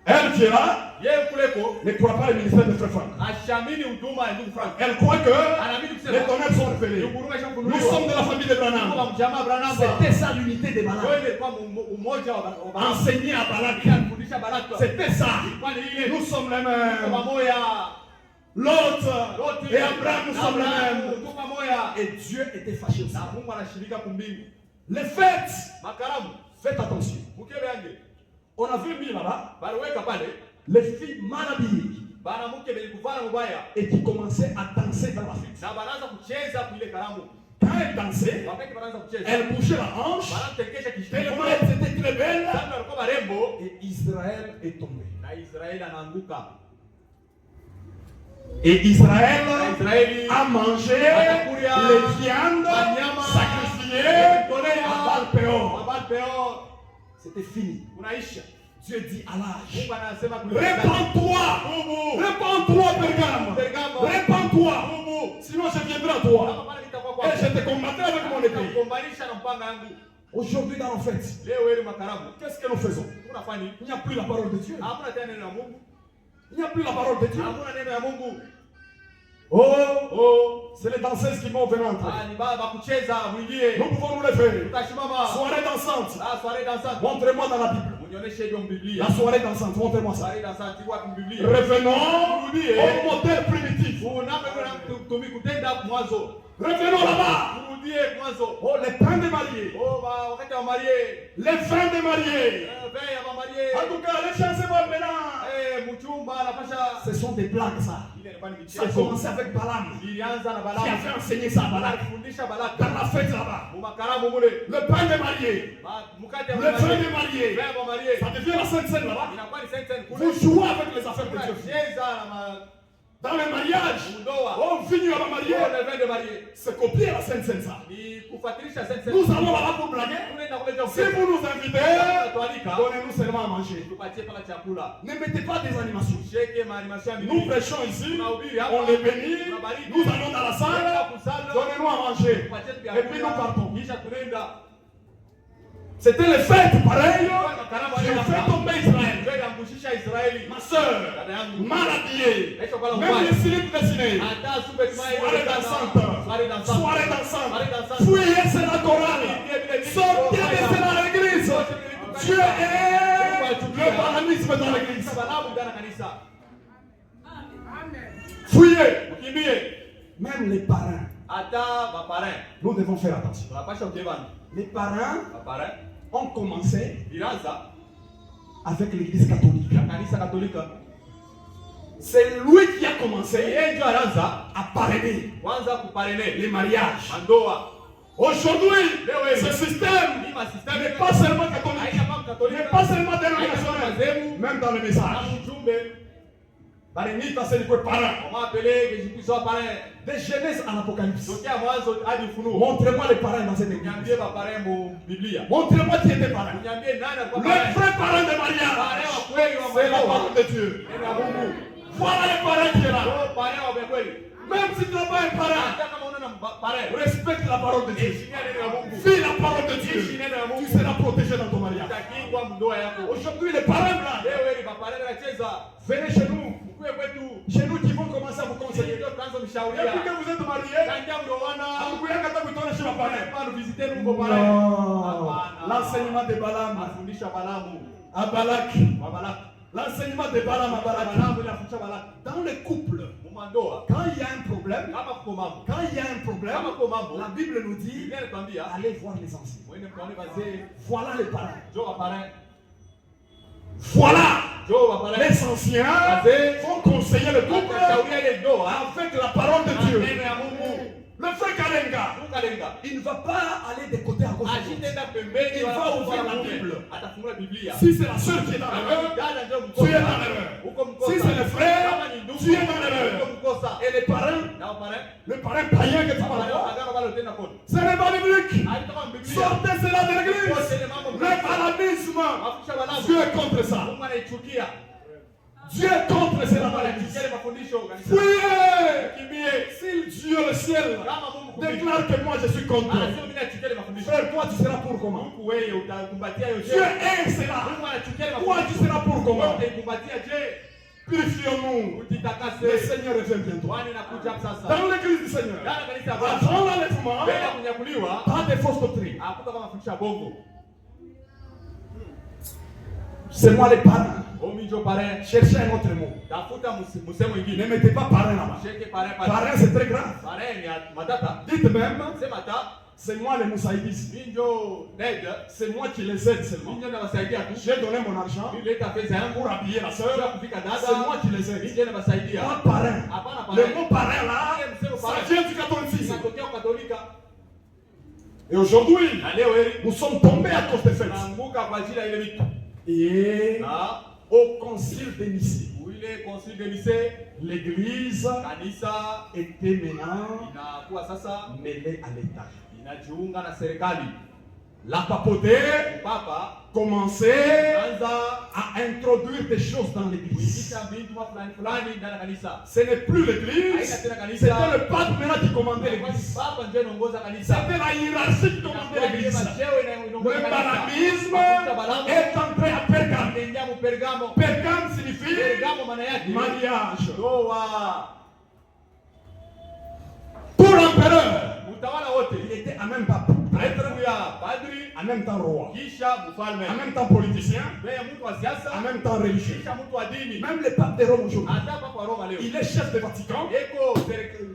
Speaker 3: Elle qui est là ne croit pas le ministère de Frère Franck. Elle croit que les tonnerres sont révélés. Nous sommes de la famille de Branham. C'était ça l'unité de Balak. Enseigné à Balak. C'était ça. Nous sommes les mêmes. L'autre et Abraham, nous sommes les mêmes. Et Dieu était fâché aussi. Les fêtes, faites attention. On a vu mis là-bas les filles mal habillées et qui commençaient à danser dans la fête. Quand elles dansaient, elles bougeaient la hanche, tellement elles étaient très belles, et Israël est tombé. Et Israël a mangé les viandes sacrifiées à Baal Péor. C'était fini. Dieu dit à l'âge, répands-toi, Pergame, répands-toi, sinon je viendrai à toi et je te combattrai avec mon épée. Aujourd'hui dans nos fêtes, qu'est-ce que nous faisons? Il n'y a plus la parole de Dieu. Il n'y a plus la parole de Dieu. Oh, c'est les danseuses qui vont venir entrer. Nous pouvons nous lever. Soirée dansante. Montrez-moi dans la Bible. La soirée dansante, montrez-moi ça. Revenons au modèle primitif. Revenons là-bas. Oh, les pains de mariés. Les vins de mariés. En tout cas, les chants, c'est bon maintenant. Ce sont des blagues, ça. Ça a commencé avec Balaam, qui avait enseigné ça à Balak. Dans la fête là-bas. Le pain de mariés. Le vin de mariés. Ça devient la Sainte Seine là-bas. Vous jouez avec les affaires de Dieu. Dans le mariage,
Speaker 1: Ndoa.
Speaker 3: on finit à la mariée.
Speaker 1: On est venu de marier.
Speaker 3: C'est copier la Sainte Sensa.
Speaker 1: Ni kufuatilisha sense.
Speaker 3: Nous allons là-bas pour blaguer.
Speaker 1: Tunaenda kuleta
Speaker 3: Si vous nous invitez,
Speaker 1: Tualika.
Speaker 3: donnez-nous seulement à manger.
Speaker 1: Tupatie pala chakula.
Speaker 3: Ne mettez pas des animations.
Speaker 1: Sheke maanimation ya
Speaker 3: Nous
Speaker 1: mibili.
Speaker 3: prêchons ici,
Speaker 1: Tunahubiri hapa.
Speaker 3: on les bénit,
Speaker 1: Tunabariki.
Speaker 3: nous allons dans la salle, donnez-nous à manger.
Speaker 1: Tupatie tu
Speaker 3: Et puis nous partons.
Speaker 1: Kisha tunaenda.
Speaker 3: C'était les fêtes pareilles. Je fais tomber Israël.
Speaker 1: Ndio yambushia Israeli.
Speaker 3: Ma soeur,
Speaker 1: Dada yangu.
Speaker 3: mal habillée, même les slips dessinés.
Speaker 1: Hata supe tumaye.
Speaker 3: Soirée dansante.
Speaker 1: Soirée dansante.
Speaker 3: Soirée dansante.
Speaker 1: Soirée dansante.
Speaker 3: Fouillez, c'est la chorale. Sortez de cela à l'église. Dieu est le paralysme dans l'église.
Speaker 1: Sababu ndani ya kanisa.
Speaker 3: Fouillez.
Speaker 1: Ukimbie.
Speaker 3: Même les parents.
Speaker 1: Hata baparrain.
Speaker 3: Nous devons faire attention.
Speaker 1: Tunapasha ukebana.
Speaker 3: Les parents
Speaker 1: Baparrain.
Speaker 3: ont commencé
Speaker 1: Ilianza
Speaker 3: avec l'église catholique.
Speaker 1: na kanisa Katolika.
Speaker 3: C'est lui qui a commencé
Speaker 1: Yeye ndio alianza
Speaker 3: à parrainer
Speaker 1: kwanza kuparene
Speaker 3: les mariages.
Speaker 1: mandoa.
Speaker 3: Aujourd'hui,
Speaker 1: Leo
Speaker 3: ce système
Speaker 1: Ni masistemu
Speaker 3: n'est pas seulement catholique,
Speaker 1: haina kama Katolika.
Speaker 3: n'est pas seulement
Speaker 1: Haina
Speaker 3: dénominationnel,
Speaker 1: madhehebu.
Speaker 3: même dans le
Speaker 1: Na
Speaker 3: message.
Speaker 1: ujumbe.
Speaker 3: Barenita, c'est le parent.
Speaker 1: On m'a appelé que je puisse parrain.
Speaker 3: De Genèse à l'Apocalypse.
Speaker 1: Tokea mwanzo hadi Ufunuo.
Speaker 3: Montrez-moi les parents dans cette église.
Speaker 1: Niambie baparrain mu Biblia.
Speaker 3: Montrez-moi qui était parent.
Speaker 1: Niambie nani alikuwa
Speaker 3: Le
Speaker 1: parrain.
Speaker 3: vrai parent de
Speaker 1: Parrain
Speaker 3: mariage,
Speaker 1: wa kweli wa
Speaker 3: c'est la
Speaker 1: mandoa.
Speaker 3: parole de Dieu.
Speaker 1: Neno la Mungu.
Speaker 3: Voilà le parent qui est là.
Speaker 1: Ndio parrain wa kweli.
Speaker 3: Même si tu n'as pas un parent,
Speaker 1: Hata kama unaona parrain.
Speaker 3: respecte la parole de Dieu.
Speaker 1: Heshimia neno la Mungu.
Speaker 3: Vis la parole de Dieu.
Speaker 1: Ishi neno la
Speaker 3: Tu
Speaker 1: Mungu.
Speaker 3: seras protégé dans ton mariage.
Speaker 1: Utakingwa mndoa yako.
Speaker 3: Aujourd'hui, les parents là,
Speaker 1: Leo hili baparrain anacheza.
Speaker 3: venez chez nous.
Speaker 1: Mkue kwetu.
Speaker 3: Chez nous qui vont commencer à vous
Speaker 1: Sisi
Speaker 3: conseiller.
Speaker 1: ndio tuanze
Speaker 3: Depuis
Speaker 1: mshauria.
Speaker 3: que vous êtes mariés,
Speaker 1: Tangia mndoana.
Speaker 3: hamkuyanga hata kuitana chez ma parents.
Speaker 1: Hapana visite nuko parrain.
Speaker 3: Non.
Speaker 1: Hapana.
Speaker 3: L'enseignement de Balaam
Speaker 1: Mafundisho ya Balamu.
Speaker 3: à Balak.
Speaker 1: Wa Balaki.
Speaker 3: L'enseignement de Balaam à Balak.
Speaker 1: Balamu inafundisha Balaki.
Speaker 3: Dans les couples,
Speaker 1: Mumandoa.
Speaker 3: quand il y a un problème,
Speaker 1: Kama kuko mambo.
Speaker 3: quand il y a un problème,
Speaker 1: Kama kuko mambo.
Speaker 3: la Bible nous dit
Speaker 1: Biblia inatuambia
Speaker 3: allez voir les anciens.
Speaker 1: mwende mkaone wazee.
Speaker 3: Voilà les parents.
Speaker 1: Njoo waparrain.
Speaker 3: Voilà
Speaker 1: Njoo waparrain.
Speaker 3: les anciens vont conseiller le couple
Speaker 1: Watashauria ile ndoa.
Speaker 3: avec la parole de
Speaker 1: Na
Speaker 3: Dieu.
Speaker 1: neno ya Mungu.
Speaker 3: Le frère Kalenga,
Speaker 1: Tukalenga.
Speaker 3: il ne va pas aller des côtés à gauche. à droite.
Speaker 1: Ashitenda pembeni.
Speaker 3: Il
Speaker 1: wala
Speaker 3: va
Speaker 1: kufa
Speaker 3: ouvrir la
Speaker 1: mume.
Speaker 3: Bible.
Speaker 1: Atafungua Biblia.
Speaker 3: Si c'est la sœur qui est dans l'erreur,
Speaker 1: Dada njoo
Speaker 3: tu es
Speaker 1: mkosa.
Speaker 3: dans l'erreur.
Speaker 1: Uko mkosa.
Speaker 3: Si c'est le frère,
Speaker 1: Kama ni ndugu,
Speaker 3: tu es dans l'erreur.
Speaker 1: uko mkosa.
Speaker 3: Et les parents,
Speaker 1: Na waparrain.
Speaker 3: le parrain païen que tu vas
Speaker 1: Waparrain
Speaker 3: voir,
Speaker 1: wakagano wale utenda kote.
Speaker 3: ce n'est pas biblique.
Speaker 1: Alitoka Biblia.
Speaker 3: Sortez cela de l'église. Le paralysme,
Speaker 1: Mafundisho ya Balamu.
Speaker 3: Dieu est contre ça.
Speaker 1: Mungu anaichukia.
Speaker 3: Dieu est contre cela dans l'église.
Speaker 1: Anaichukia ile mafundisho kanisa.
Speaker 3: Fuyez.
Speaker 1: Kimbie.
Speaker 3: Si Dieu le ciel
Speaker 1: Kama Mungu kumbia.
Speaker 3: déclare que moi je suis contre,
Speaker 1: Anasema mimi nachukia ile mafundisho.
Speaker 3: frère, toi tu seras pour comment?
Speaker 1: Mungu wewe utakumbatia hiyo
Speaker 3: Dieu
Speaker 1: je.
Speaker 3: est cela.
Speaker 1: Mungu anachukia ile
Speaker 3: Toi tu seras pour comment?
Speaker 1: Utaikumbatia je.
Speaker 3: Purifions-nous. Le
Speaker 1: Ujitakase.
Speaker 3: Seigneur revient bientôt.
Speaker 1: Bwana inakuja sasa.
Speaker 3: Dans l'église du Seigneur,
Speaker 1: Ndani ya kanisa ya Bwana.
Speaker 3: avant l'enlèvement,
Speaker 1: Mbele ya kunyakuliwa
Speaker 3: pas de fausses doctrines.
Speaker 1: hakuta kama mafundisho ya bongo.
Speaker 3: C'est moi les parents.
Speaker 1: Omi njo parrain.
Speaker 3: Cherchez un autre mot.
Speaker 1: Tafuta musemo
Speaker 3: Ne
Speaker 1: ingine.
Speaker 3: mettez pas parrain là-bas.
Speaker 1: Sheke parrain parrain.
Speaker 3: Parrain c'est très grave.
Speaker 1: Parrain ni ya matata.
Speaker 3: Dites même,
Speaker 1: Sema ta.
Speaker 3: c'est moi les moussaïdis.
Speaker 1: Mimi njo nega.
Speaker 3: C'est moi qui les aide seulement.
Speaker 1: Mimi njo nawasaidia tu.
Speaker 3: J'ai donné mon argent
Speaker 1: Mimi leta pesa yangu.
Speaker 3: pour habiller la
Speaker 1: Sio
Speaker 3: sœur.
Speaker 1: kufika
Speaker 3: C'est moi
Speaker 1: dada.
Speaker 3: qui les
Speaker 1: Mimi
Speaker 3: aide.
Speaker 1: njo nawasaidia.
Speaker 3: Pas parrain.
Speaker 1: Hapana
Speaker 3: Le
Speaker 1: parrain.
Speaker 3: mot parrain là, ça vient du catholicisme.
Speaker 1: Inatokea Katolika.
Speaker 3: Et aujourd'hui,
Speaker 1: Na leo hili
Speaker 3: nous sommes tombés à cause des fêtes.
Speaker 1: tunaanguka kwa ajili ya ile vitu.
Speaker 3: Et
Speaker 1: Na
Speaker 3: au concile de Nicée,
Speaker 1: ile concile de Nicée,
Speaker 3: l'église
Speaker 1: kanisa
Speaker 3: était maintenant
Speaker 1: inakuwa sasa
Speaker 3: mêlée à l'État.
Speaker 1: inajiunga na serikali.
Speaker 3: La papauté
Speaker 1: Papa
Speaker 3: commençait
Speaker 1: anza
Speaker 3: à introduire des choses dans l'église.
Speaker 1: kuingiza vitu fulani fulani ndani ya kanisa.
Speaker 3: Ce n'est plus l'église, c'était le pape maintenant qui commandait
Speaker 1: Kwani
Speaker 3: l'église.
Speaker 1: Papa ndio anaongoza kanisa.
Speaker 3: C'était la hiérarchie qui commandait l'église. Le baramisme est entré à Pergame.
Speaker 1: Inaingia mu Pergamo.
Speaker 3: Pergame signifie
Speaker 1: Pergamo maana yake
Speaker 3: mariage.
Speaker 1: ndoa.
Speaker 3: Pour l'empereur,
Speaker 1: Utawala wote
Speaker 3: il était en même temps prêtre,
Speaker 1: ya padri
Speaker 3: en même temps roi,
Speaker 1: kisha mfalme.
Speaker 3: en même temps politicien,
Speaker 1: Wewe mtu wa siasa
Speaker 3: en même temps religieux.
Speaker 1: kisha mtu wa dini.
Speaker 3: Même le pape de Rome aujourd'hui,
Speaker 1: Hata papa wa Roma leo.
Speaker 3: il est chef de Vatican,
Speaker 1: Eko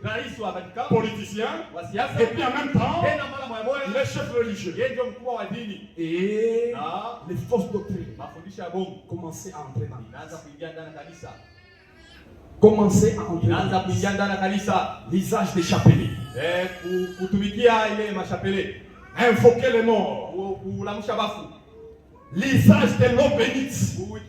Speaker 1: rais wa Vatican
Speaker 3: politicien,
Speaker 1: wa siasa.
Speaker 3: et puis en même temps,
Speaker 1: Tena mara moja
Speaker 3: il
Speaker 1: moja
Speaker 3: est chef religieux.
Speaker 1: yeye ndio mkubwa wa dini.
Speaker 3: Et
Speaker 1: Na
Speaker 3: les fausses doctrines
Speaker 1: mafundisho ya bongo
Speaker 3: commençaient à entrer dans
Speaker 1: inaanza kuingia ndani ya kanisa.
Speaker 3: Commençaient à entrer
Speaker 1: Inaanza
Speaker 3: dans
Speaker 1: kuingia ndani ya kanisa.
Speaker 3: l'usage des chapelets,
Speaker 1: Kutumikia ile mashapele.
Speaker 3: invoquer les morts,
Speaker 1: Kulamsha bafu.
Speaker 3: l'usage de l'eau bénite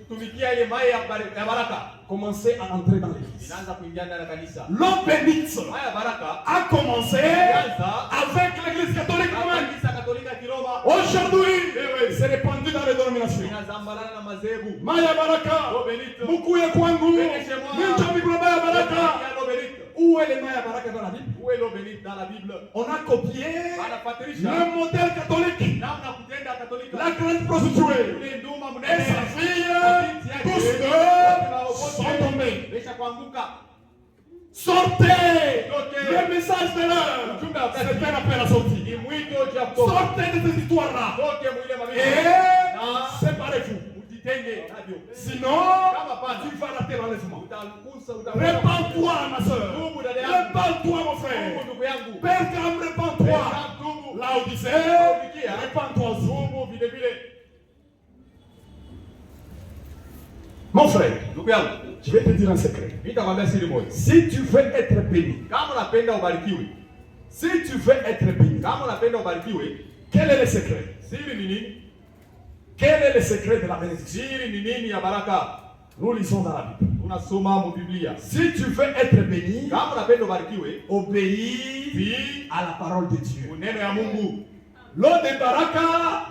Speaker 1: kutumikia ile mai ya baraka
Speaker 3: commençait à entrer dans l'église.
Speaker 1: inaanza kuingia ndani ya kanisa.
Speaker 3: L'eau bénite
Speaker 1: Mai ya baraka
Speaker 3: a commencé avec l'église catholique romaine.
Speaker 1: kanisa Katolika ya Kiroma
Speaker 3: Aujourd'hui, c'est répandu dans les dénominations.
Speaker 1: inazambalana na madhehebu.
Speaker 3: Maya baraka,
Speaker 1: Eau bénite.
Speaker 3: mukuye kwangu, minja mikroba ya baraka.
Speaker 1: Eau bénite.
Speaker 3: Où est le Maya baraka dans la Bible?
Speaker 1: Où est l'eau bénite dans la Bible?
Speaker 3: On a copié
Speaker 1: Wanafatirisha
Speaker 3: le modèle catholique.
Speaker 1: namna kutenda Katolika.
Speaker 3: La grande prostituée
Speaker 1: Ule nduma
Speaker 3: et
Speaker 1: mnene
Speaker 3: sa fille, tous deux sont tombés.
Speaker 1: Besha kuanguka.
Speaker 3: Sortez
Speaker 1: Sortez.
Speaker 3: le message de l'heure. C'est un appel à sortir.
Speaker 1: Ni mwito cha kutoka.
Speaker 3: Sortez de cette histoire-là
Speaker 1: Toke mwile mabibi.
Speaker 3: et séparez-vous.
Speaker 1: Ujitenge navyo.
Speaker 3: Sinon,
Speaker 1: Kama pana
Speaker 3: tu vas rater l'enlèvement.
Speaker 1: utakusa
Speaker 3: Répands-toi, ma soeur.
Speaker 1: Tubu dada yangu.
Speaker 3: Répands-toi, mon
Speaker 1: Tubu
Speaker 3: frère.
Speaker 1: ndugu yangu.
Speaker 3: Pergame, répands-toi.
Speaker 1: Tubu.
Speaker 3: Laodicée, répands-toi aussi.
Speaker 1: Tubu vile vile.
Speaker 3: Mon frère,
Speaker 1: Ndugu yangu.
Speaker 3: je vais te dire un secret.
Speaker 1: Nitakwambia siri moja.
Speaker 3: Si tu veux être béni,
Speaker 1: Kama unapenda ubarikiwe.
Speaker 3: si tu veux être béni,
Speaker 1: Kama unapenda ubarikiwe.
Speaker 3: quel est le secret?
Speaker 1: Siri ni nini?
Speaker 3: Quel est le secret de la bénédiction?
Speaker 1: Siri ni nini ya baraka?
Speaker 3: Nous lisons dans la Bible.
Speaker 1: Unasoma mu Biblia.
Speaker 3: Si tu veux être béni,
Speaker 1: Kama unapenda ubarikiwe,
Speaker 3: obéis
Speaker 1: tii
Speaker 3: à la parole de Dieu.
Speaker 1: neno ya Mungu.
Speaker 3: L'eau de Baraka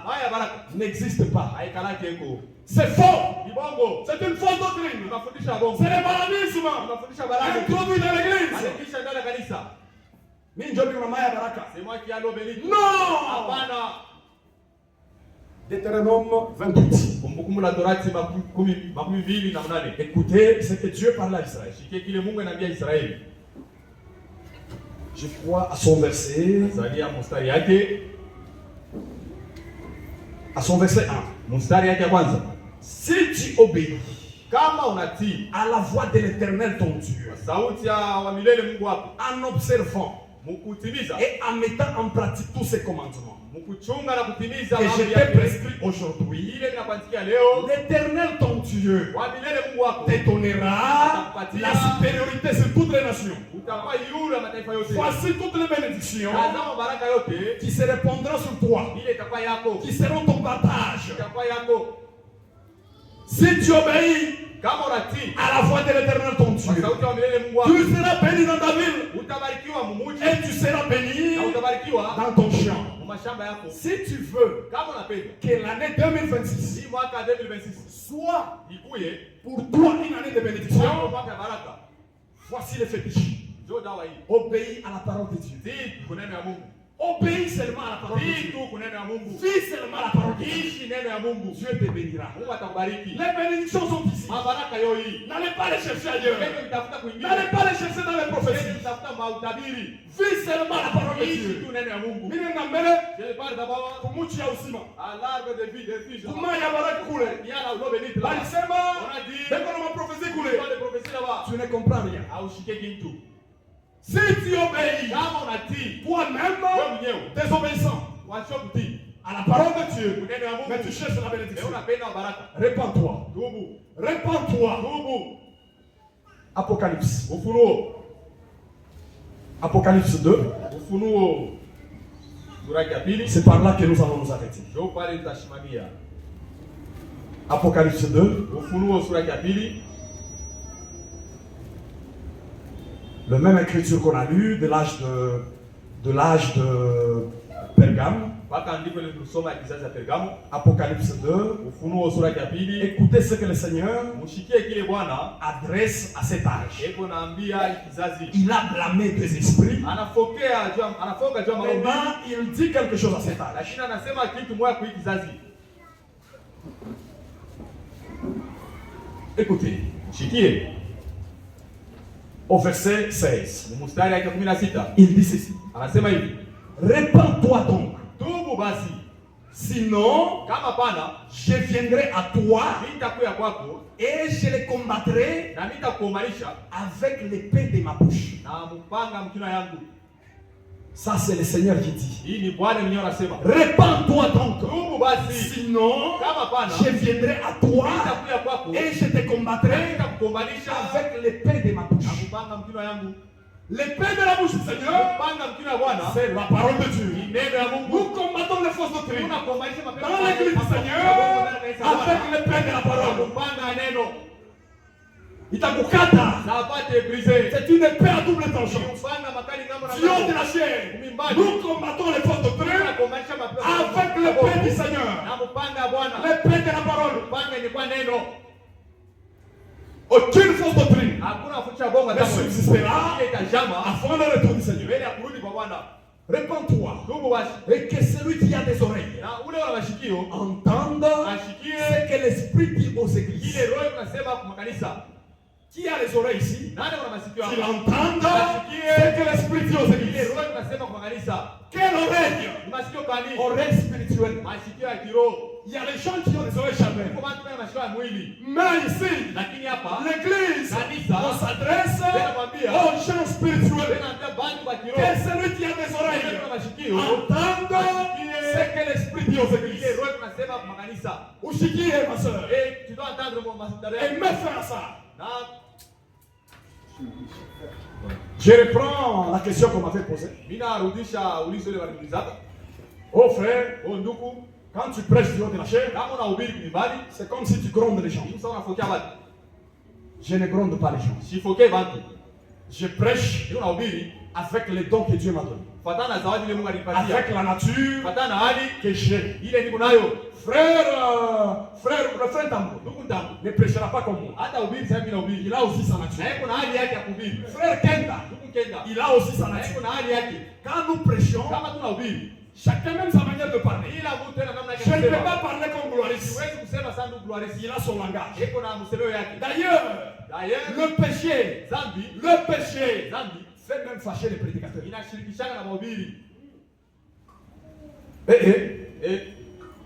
Speaker 1: Haya baraka
Speaker 3: n'existe pas.
Speaker 1: haikalaki eko.
Speaker 3: C'est faux.
Speaker 1: Ni bongo.
Speaker 3: C'est une fausse doctrine.
Speaker 1: Unafundisha bongo.
Speaker 3: C'est le baranisme.
Speaker 1: Unafundisha baraka.
Speaker 3: Introduit dans l'église.
Speaker 1: Alikisha ndani ya kanisa.
Speaker 3: Mimi ndio mimi mama ya baraka.
Speaker 1: C'est moi qui a l'eau bénite.
Speaker 3: Non.
Speaker 1: Hapana.
Speaker 3: Deutéronome 28.
Speaker 1: Kumbukumbu la Torati makumi mbili na mnane.
Speaker 3: Écoutez ce que Dieu parle à Israël.
Speaker 1: Shikie kile Mungu anaambia Israeli.
Speaker 3: Je crois à son verset,
Speaker 1: Zalia mstari yake,
Speaker 3: à son verset 1.
Speaker 1: mstari yake ya kwanza.
Speaker 3: Si tu obéis
Speaker 1: Kama unatii
Speaker 3: à la voix de l'Éternel ton Dieu,
Speaker 1: sauti ya wa milele Mungu wako,
Speaker 3: en observant
Speaker 1: mukutimiza,
Speaker 3: et en mettant en pratique tous ses commandements
Speaker 1: mukuchunga na kutimiza
Speaker 3: que je
Speaker 1: mambo
Speaker 3: t'ai
Speaker 1: yake
Speaker 3: prescrit aujourd'hui,
Speaker 1: ile ninakuandikia leo,
Speaker 3: l'Éternel ton Dieu
Speaker 1: wa milele Mungu wako
Speaker 3: te donnera la supériorité sur toutes les nations.
Speaker 1: utakuwa yule mataifa yote.
Speaker 3: Voici toutes les bénédictions
Speaker 1: Tazama baraka yote
Speaker 3: qui se répondront sur toi,
Speaker 1: ile itakuwa yako,
Speaker 3: qui seront ton partage.
Speaker 1: itakuwa yako.
Speaker 3: Si tu obéis
Speaker 1: Kama unatii
Speaker 3: à la voix de l'Éternel ton
Speaker 1: kwa
Speaker 3: Dieu,
Speaker 1: sauti ya milele Mungu wako,
Speaker 3: tu seras béni dans ta ville
Speaker 1: utabarikiwa mumuji
Speaker 3: et tu seras béni
Speaker 1: na utabarikiwa
Speaker 3: dans ton champ.
Speaker 1: mu mashamba yako.
Speaker 3: Si tu veux
Speaker 1: Kama unapenda
Speaker 3: que l'année 2026
Speaker 1: hii mwaka 2026
Speaker 3: soit
Speaker 1: ikuye
Speaker 3: pour toi une année de
Speaker 1: kwa
Speaker 3: bénédiction,
Speaker 1: mwaka ya baraka,
Speaker 3: voici le fétiche.
Speaker 1: njoo dawa hii.
Speaker 3: Obéis à la parole de Dieu.
Speaker 1: Tii kuneno ya Mungu.
Speaker 3: Obéis seulement à la parole de
Speaker 1: Tii
Speaker 3: Dieu.
Speaker 1: tu kuneno ya Mungu.
Speaker 3: Vis seulement à la parole de Dieu.
Speaker 1: Ishi neno ya Mungu.
Speaker 3: Dieu te bénira.
Speaker 1: Mungu atakubariki.
Speaker 3: Les bénédictions sont ici.
Speaker 1: Mabaraka yo hii.
Speaker 3: N'allez pas les chercher ailleurs.
Speaker 1: Kende mtafuta kwingine.
Speaker 3: N'allez pas les chercher dans les
Speaker 1: Kende
Speaker 3: prophéties.
Speaker 1: mtafuta mautabiri.
Speaker 3: Vis seulement la parole de
Speaker 1: Ishi
Speaker 3: Dieu.
Speaker 1: tu neno ya Mungu.
Speaker 3: Mimi ngambele
Speaker 1: Je parle d'abord
Speaker 3: kumuchi ya usima.
Speaker 1: à l'arbre de vie de fils.
Speaker 3: Kumaya baraka kule.
Speaker 1: Yala ulo benite là.
Speaker 3: Balisema
Speaker 1: On a dit
Speaker 3: beko na maprophétie kule.
Speaker 1: dans les prophéties là-bas.
Speaker 3: Tu ne comprends rien.
Speaker 1: Aushike kintu.
Speaker 3: Si tu obéis
Speaker 1: Kama unatii
Speaker 3: toi-même,
Speaker 1: wewe mwenyewe
Speaker 3: désobéissant
Speaker 1: washo kutii
Speaker 3: à la parole de Dieu,
Speaker 1: kuneno ya Mungu.
Speaker 3: mais tu cherches la
Speaker 1: Leo
Speaker 3: bénédiction.
Speaker 1: unapenda baraka.
Speaker 3: Répands-toi.
Speaker 1: Tubu.
Speaker 3: Répands-toi.
Speaker 1: Tubu.
Speaker 3: Apocalypse.
Speaker 1: Ufunuo.
Speaker 3: Apocalypse 2.
Speaker 1: Ufunuo sura ya pili.
Speaker 3: C'est par là que nous allons nous arrêter.
Speaker 1: Ndio pale tutashimamia.
Speaker 3: Apocalypse 2.
Speaker 1: Ufunuo sura ya pili.
Speaker 3: Le même écriture qu'on a lu de l'âge de Pergame.
Speaker 1: Mpaka ndivyo nilisoma ya kizazi ya Pergamo.
Speaker 3: Apocalypse 2.
Speaker 1: Ufunuo sura ya pili.
Speaker 3: Écoutez ce que le Seigneur
Speaker 1: Mshikie kile Bwana
Speaker 3: adresse à cet âge.
Speaker 1: eko naambia kizazi.
Speaker 3: Il a blâmé des esprits.
Speaker 1: Anafoka juu ya maombi.
Speaker 3: Maintenant, il dit quelque chose à cet âge.
Speaker 1: Lakini anasema kitu moja kwa hii kizazi.
Speaker 3: Écoutez,
Speaker 1: Mshikie.
Speaker 3: au verset 16,
Speaker 1: Mstari ya 16.
Speaker 3: il dit ceci.
Speaker 1: Anasema hivi.
Speaker 3: Répands-toi donc.
Speaker 1: Tubu basi.
Speaker 3: Sinon,
Speaker 1: Kama pana
Speaker 3: je viendrai à toi
Speaker 1: nitakuya kwako
Speaker 3: et je les combattrai
Speaker 1: na nitakuomanisha
Speaker 3: avec l'épée de ma bouche.
Speaker 1: na mpanga mkino yangu.
Speaker 3: Ça, c'est le Seigneur qui dit.
Speaker 1: Hii ni Bwana mwenyewe anasema.
Speaker 3: Répands-toi donc.
Speaker 1: Tubu basi.
Speaker 3: Sinon,
Speaker 1: Kama pana
Speaker 3: je viendrai à toi
Speaker 1: nitakuya kwako
Speaker 3: et je te
Speaker 1: na
Speaker 3: combattrai
Speaker 1: nitakuomanisha
Speaker 3: avec l'épée de ma bouche.
Speaker 1: na mpanga mkino yangu.
Speaker 3: L'épée de la bouche du Seigneur,
Speaker 1: Mpanga mkino ya Bwana
Speaker 3: c'est la parole de Dieu.
Speaker 1: ni neno ya Mungu.
Speaker 3: Nous combattons les fausses doctrines.
Speaker 1: Tunakuomanisha mapema
Speaker 3: Dans l'église du Seigneur, avec le pain de la parole.
Speaker 1: kupanga neno
Speaker 3: Itakukata.
Speaker 1: na apate brisé.
Speaker 3: C'est une épée à double tranchant.
Speaker 1: Kupanga makali ngambo na
Speaker 3: Dieu de la chair. Nous combattons les fautes doctrines avec le pain du Seigneur.
Speaker 1: na kupanga Bwana.
Speaker 3: Le pain de la parole.
Speaker 1: Kupanga ni kwa neno.
Speaker 3: Aucune fausse doctrine
Speaker 1: Hakuna kuficha bongo
Speaker 3: ne
Speaker 1: hata
Speaker 3: subsistera
Speaker 1: itajama
Speaker 3: avant le retour du Seigneur.
Speaker 1: mbele ya kurudi kwa Bwana.
Speaker 3: Répands-toi
Speaker 1: Ndugu basi,
Speaker 3: et que celui qui a des oreilles
Speaker 1: na ule wa mashikio
Speaker 3: entende
Speaker 1: ashikie
Speaker 3: ce que l'Esprit dit aux églises.
Speaker 1: ile roho tunasema kwa kanisa.
Speaker 3: Qui a les oreilles ici?
Speaker 1: Nani wana masikio
Speaker 3: Qu'il
Speaker 1: hapa?
Speaker 3: entende ce que l'Esprit dit aux
Speaker 1: Ile
Speaker 3: églises.
Speaker 1: roho tunasema kwa kanisa.
Speaker 3: Quelle oreille?
Speaker 1: Ni masikio kani?
Speaker 3: Oreille spirituelle.
Speaker 1: Masikio ya kiroho.
Speaker 3: Il y a les gens qui ont des oreilles charnelles.
Speaker 1: Kwa watu wana masikio ya mwili.
Speaker 3: Mais ici,
Speaker 1: Lakini hapa
Speaker 3: l'Église,
Speaker 1: Kanisa,
Speaker 3: on s'adresse
Speaker 1: Binakwambia,
Speaker 3: aux gens spirituels.
Speaker 1: tunaambia bantu wa
Speaker 3: Que
Speaker 1: kiroho.
Speaker 3: celui qui a des oreilles
Speaker 1: Wana masikio.
Speaker 3: entende ce que l'Esprit dit aux
Speaker 1: Ile
Speaker 3: églises.
Speaker 1: roho tunasema kwa kanisa.
Speaker 3: Ushikie, ma soeur.
Speaker 1: Et tu dois entendre mon master.
Speaker 3: Et me faire ça.
Speaker 1: Na
Speaker 3: Je reprends la question qu'on m'avait posée.
Speaker 1: mimi narudisha ulizo ile waliulizaka.
Speaker 3: Oh frère,
Speaker 1: Oh ndugu,
Speaker 3: quand tu prêches Dieu de la chair,
Speaker 1: kama unahubiri kumbali,
Speaker 3: c'est comme si tu grondes les gens.
Speaker 1: ni sawa unafokia watu.
Speaker 3: Je ne gronde pas les gens.
Speaker 1: Sifoke bantu.
Speaker 3: Je prêche
Speaker 1: Ni unahubiri
Speaker 3: avec les dons que Dieu m'a donnés.
Speaker 1: fatana na zawadi ile Mungu alipatia.
Speaker 3: Avec la nature
Speaker 1: Fatana na hali
Speaker 3: que j'ai.
Speaker 1: ile niko nayo.
Speaker 3: Frère, le frère Tambo
Speaker 1: Ndugu ntangu.
Speaker 3: ne prêchera pas comme moi.
Speaker 1: Hata ubiri sasa mimi nahubiri.
Speaker 3: Il a aussi sa
Speaker 1: Na
Speaker 3: nature.
Speaker 1: yeye kuna hali yake ya kuhubiri.
Speaker 3: Frère Kenda,
Speaker 1: Ndugu Kenda.
Speaker 3: il a aussi sa
Speaker 1: Na yeye
Speaker 3: nature.
Speaker 1: kuna hali yake.
Speaker 3: Quand nous prêchons,
Speaker 1: Kama tunahubiri,
Speaker 3: chacun même sa manière de parler.
Speaker 1: ila mtu tena namna yake
Speaker 3: Je
Speaker 1: ya
Speaker 3: ne peux
Speaker 1: kusema.
Speaker 3: pas parler comme gloiriste.
Speaker 1: Siwezi kusema sana ndugu Gloris.
Speaker 3: Il a son langage.
Speaker 1: Iko na msemeo yake.
Speaker 3: D'ailleurs,
Speaker 1: D'ailleurs,
Speaker 3: le péché
Speaker 1: Zambi
Speaker 3: fait même fâcher les prédicateurs.
Speaker 1: inashirikishana na mahubiri.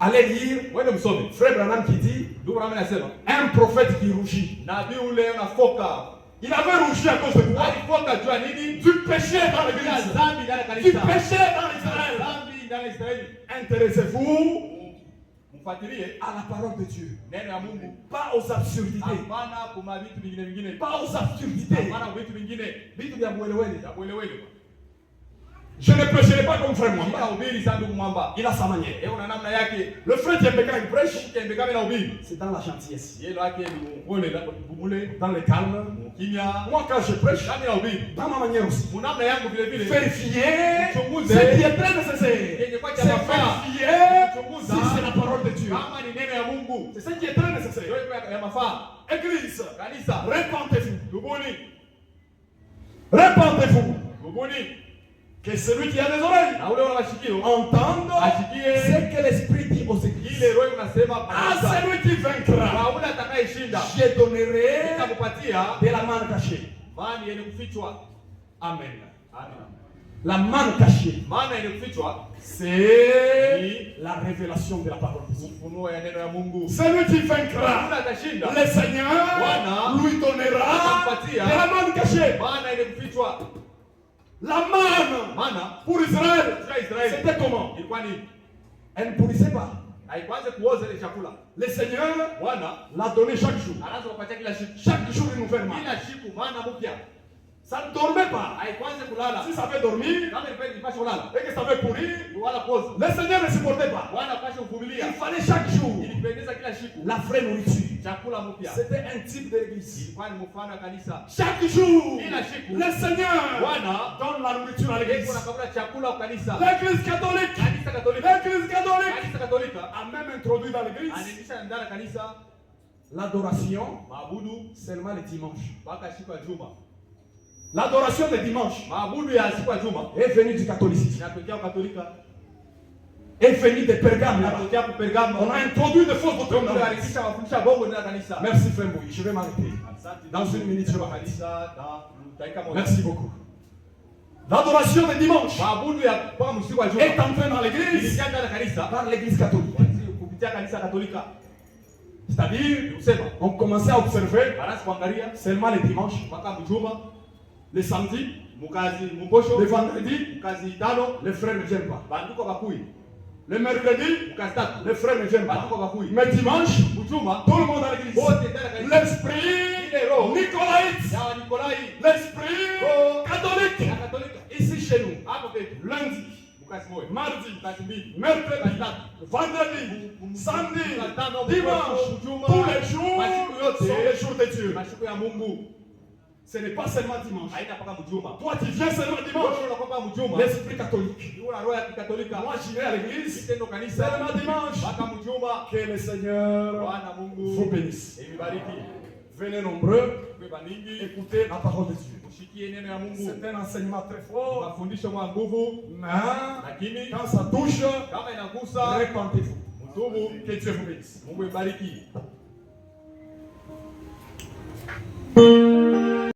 Speaker 3: Allez lire
Speaker 1: Wewe msome.
Speaker 3: Frère Branham qui dit
Speaker 1: Ndugu Rama anasema,
Speaker 3: un prophète qui rougit.
Speaker 1: nabii ule unafoka.
Speaker 3: Il avait rougi à cause de quoi?
Speaker 1: Alifoka juu ya nini?
Speaker 3: Du péché dans
Speaker 1: Bila
Speaker 3: l'église.
Speaker 1: dhambi ndani ya
Speaker 3: Du
Speaker 1: kanisa.
Speaker 3: péché dans Israël.
Speaker 1: Dhambi ndani ya Israeli.
Speaker 3: Intéressez-vous
Speaker 1: Mfuatilie
Speaker 3: à la parole de Dieu.
Speaker 1: neno ya Mungu.
Speaker 3: Pas aux absurdités.
Speaker 1: Hapana kuma vitu vingine.
Speaker 3: Pas aux absurdités.
Speaker 1: Hapana vitu vingine.
Speaker 3: Vitu vya mwelewele.
Speaker 1: Ya kuelewele.
Speaker 3: Je ne prêcherai pas comme frère Mwamba.
Speaker 1: Hubiri sana ndugu Mwamba.
Speaker 3: Il a sa manière.
Speaker 1: Yeye una namna yake.
Speaker 3: Le frère Djembeka, il prêche.
Speaker 1: Kembe kama na hubiri.
Speaker 3: C'est dans la gentillesse.
Speaker 1: Yeye lake ni muone na bumule.
Speaker 3: Dans le calme.
Speaker 1: Kimya.
Speaker 3: Moi, quand je prêche,
Speaker 1: Kama na hubiri.
Speaker 3: dans ma manière aussi.
Speaker 1: Munamna yangu vile vile.
Speaker 3: Vérifier
Speaker 1: Mchunguze.
Speaker 3: ce qui est très nécessaire.
Speaker 1: Yenye kwa
Speaker 3: C'est
Speaker 1: cha mafaa.
Speaker 3: vérifier
Speaker 1: Mchunguza.
Speaker 3: si c'est la parole de Dieu.
Speaker 1: Kama ni neno ya Mungu.
Speaker 3: C'est ce qui est très nécessaire.
Speaker 1: Ndio ya mafaa.
Speaker 3: Église,
Speaker 1: Kanisa.
Speaker 3: répentez-vous.
Speaker 1: Tubuni.
Speaker 3: Répentez-vous.
Speaker 1: Tubuni.
Speaker 3: Que celui qui a des oreilles
Speaker 1: Na ule wa mashikio.
Speaker 3: entende
Speaker 1: Ashikie.
Speaker 3: ce que l'Esprit dit aux églises.
Speaker 1: Ile roho unasema
Speaker 3: À
Speaker 1: kanisa.
Speaker 3: celui qui vaincra,
Speaker 1: Na ule atakayeshinda.
Speaker 3: je donnerai
Speaker 1: Nitakupatia
Speaker 3: de la manne cachée.
Speaker 1: mali yenye kufichwa.
Speaker 3: Amen.
Speaker 1: Amen.
Speaker 3: La manne cachée,
Speaker 1: Maana yenye kufichwa
Speaker 3: c'est la révélation de la parole de Dieu.
Speaker 1: ufunuo ya neno ya Mungu.
Speaker 3: Celui qui
Speaker 1: Ule
Speaker 3: vaincra,
Speaker 1: atashinda.
Speaker 3: le Seigneur
Speaker 1: Bwana
Speaker 3: lui donnera
Speaker 1: atampatia
Speaker 3: de la manne cachée.
Speaker 1: maana yenye kufichwa.
Speaker 3: La manne
Speaker 1: Maana
Speaker 3: pour Israël,
Speaker 1: katika Israeli
Speaker 3: c'était comment?
Speaker 1: ilikuwa ni
Speaker 3: Elle ne pourrissait pas.
Speaker 1: haikuanze kuoza ile chakula.
Speaker 3: Le Seigneur
Speaker 1: Bwana
Speaker 3: l'a donné chaque jour.
Speaker 1: anaanza kupatia kila siku.
Speaker 3: Chaque jour, une nouvelle manne.
Speaker 1: Kila siku maana mpya.
Speaker 3: Ça ne dormait pas.
Speaker 1: Haikuanze kulala.
Speaker 3: Si ça avait dormi
Speaker 1: Kama ilikuwa ilipasha kulala.
Speaker 3: et que ça avait pourri,
Speaker 1: Wala kuoza.
Speaker 3: le Seigneur ne supportait pas.
Speaker 1: Bwana apasha kuvumilia.
Speaker 3: Il fallait chaque jour
Speaker 1: Ilipendeza kila siku.
Speaker 3: la vraie nourriture.
Speaker 1: Chakula mpya.
Speaker 3: C'était un type de l'église.
Speaker 1: Ilikuwa ni mfano wa kanisa.
Speaker 3: Chaque jour,
Speaker 1: Kila siku.
Speaker 3: le Seigneur
Speaker 1: Bwana
Speaker 3: donne la nourriture à l'église.
Speaker 1: Yesu anakabula chakula kwa kanisa.
Speaker 3: L'église catholique,
Speaker 1: Kanisa Katolika.
Speaker 3: l'église catholique
Speaker 1: Kanisa Katolika
Speaker 3: a même introduit dans l'église
Speaker 1: anaingisha ndani ya kanisa
Speaker 3: l'adoration
Speaker 1: maabudu
Speaker 3: seulement le dimanche.
Speaker 1: mpaka siku ya juma.
Speaker 3: L'adoration le dimanche
Speaker 1: Maabudu ya siku ya juma
Speaker 3: est venue du catholicisme,
Speaker 1: inatokea kwa Katolika,
Speaker 3: est venue de Pergame là-bas.
Speaker 1: inatokea kwa Pergamo.
Speaker 3: On a introduit de fausses doctrines dans
Speaker 1: Ndio
Speaker 3: l'église.
Speaker 1: alikisha mafundisho bongo ndani ya kanisa.
Speaker 3: Merci frère Mbouy, je vais m'arrêter.
Speaker 1: Asante.
Speaker 3: Dans une minute, je
Speaker 1: Kwa
Speaker 3: m'arrête.
Speaker 1: kanisa na dakika moja.
Speaker 3: Merci beaucoup. L'adoration de dimanche
Speaker 1: Maabudu ya kwa msiku wa juma
Speaker 3: est entrée dans l'église
Speaker 1: iliingia ndani ya kanisa
Speaker 3: par l'église catholique.
Speaker 1: kupitia kanisa Katolika.
Speaker 3: C'est-à-dire,
Speaker 1: Kusema
Speaker 3: on commençait à observer
Speaker 1: baraza kuangalia
Speaker 3: seulement les dimanches,
Speaker 1: mpaka mjuma,
Speaker 3: les samedis,
Speaker 1: mkazi mposho,
Speaker 3: les vendredis,
Speaker 1: mkazi tano,
Speaker 3: les frères ne viennent pas.
Speaker 1: banduko bakui,
Speaker 3: Le mercredi,
Speaker 1: mkazi tatu,
Speaker 3: les frères ne viennent pas.
Speaker 1: banduko bakui.
Speaker 3: Mais dimanche,
Speaker 1: Mjuma
Speaker 3: tout le monde à l'église.
Speaker 1: wote ndani ya kanisa.
Speaker 3: L'esprit
Speaker 1: Ile roho
Speaker 3: nicolaïte,
Speaker 1: ya Nikolai
Speaker 3: l'esprit
Speaker 1: Oh.
Speaker 3: catholique.
Speaker 1: ya Katolika
Speaker 3: Ici chez nous,
Speaker 1: hapo kwetu
Speaker 3: lundi, mardi, mercredi, vendredi, samedi, dimanche, tous les jours sont les jours de Dieu. Ce n'est pas seulement dimanche. Toi, tu viens seulement dimanche. L'esprit catholique. Moi, j'irai à l'église seulement dimanche. Que le Seigneur vous bénisse. Venez nombreux, écoutez la parole de Dieu. C'est un enseignement très fort. Mais quand ça touche, répentez-vous. Que Dieu vous bénisse.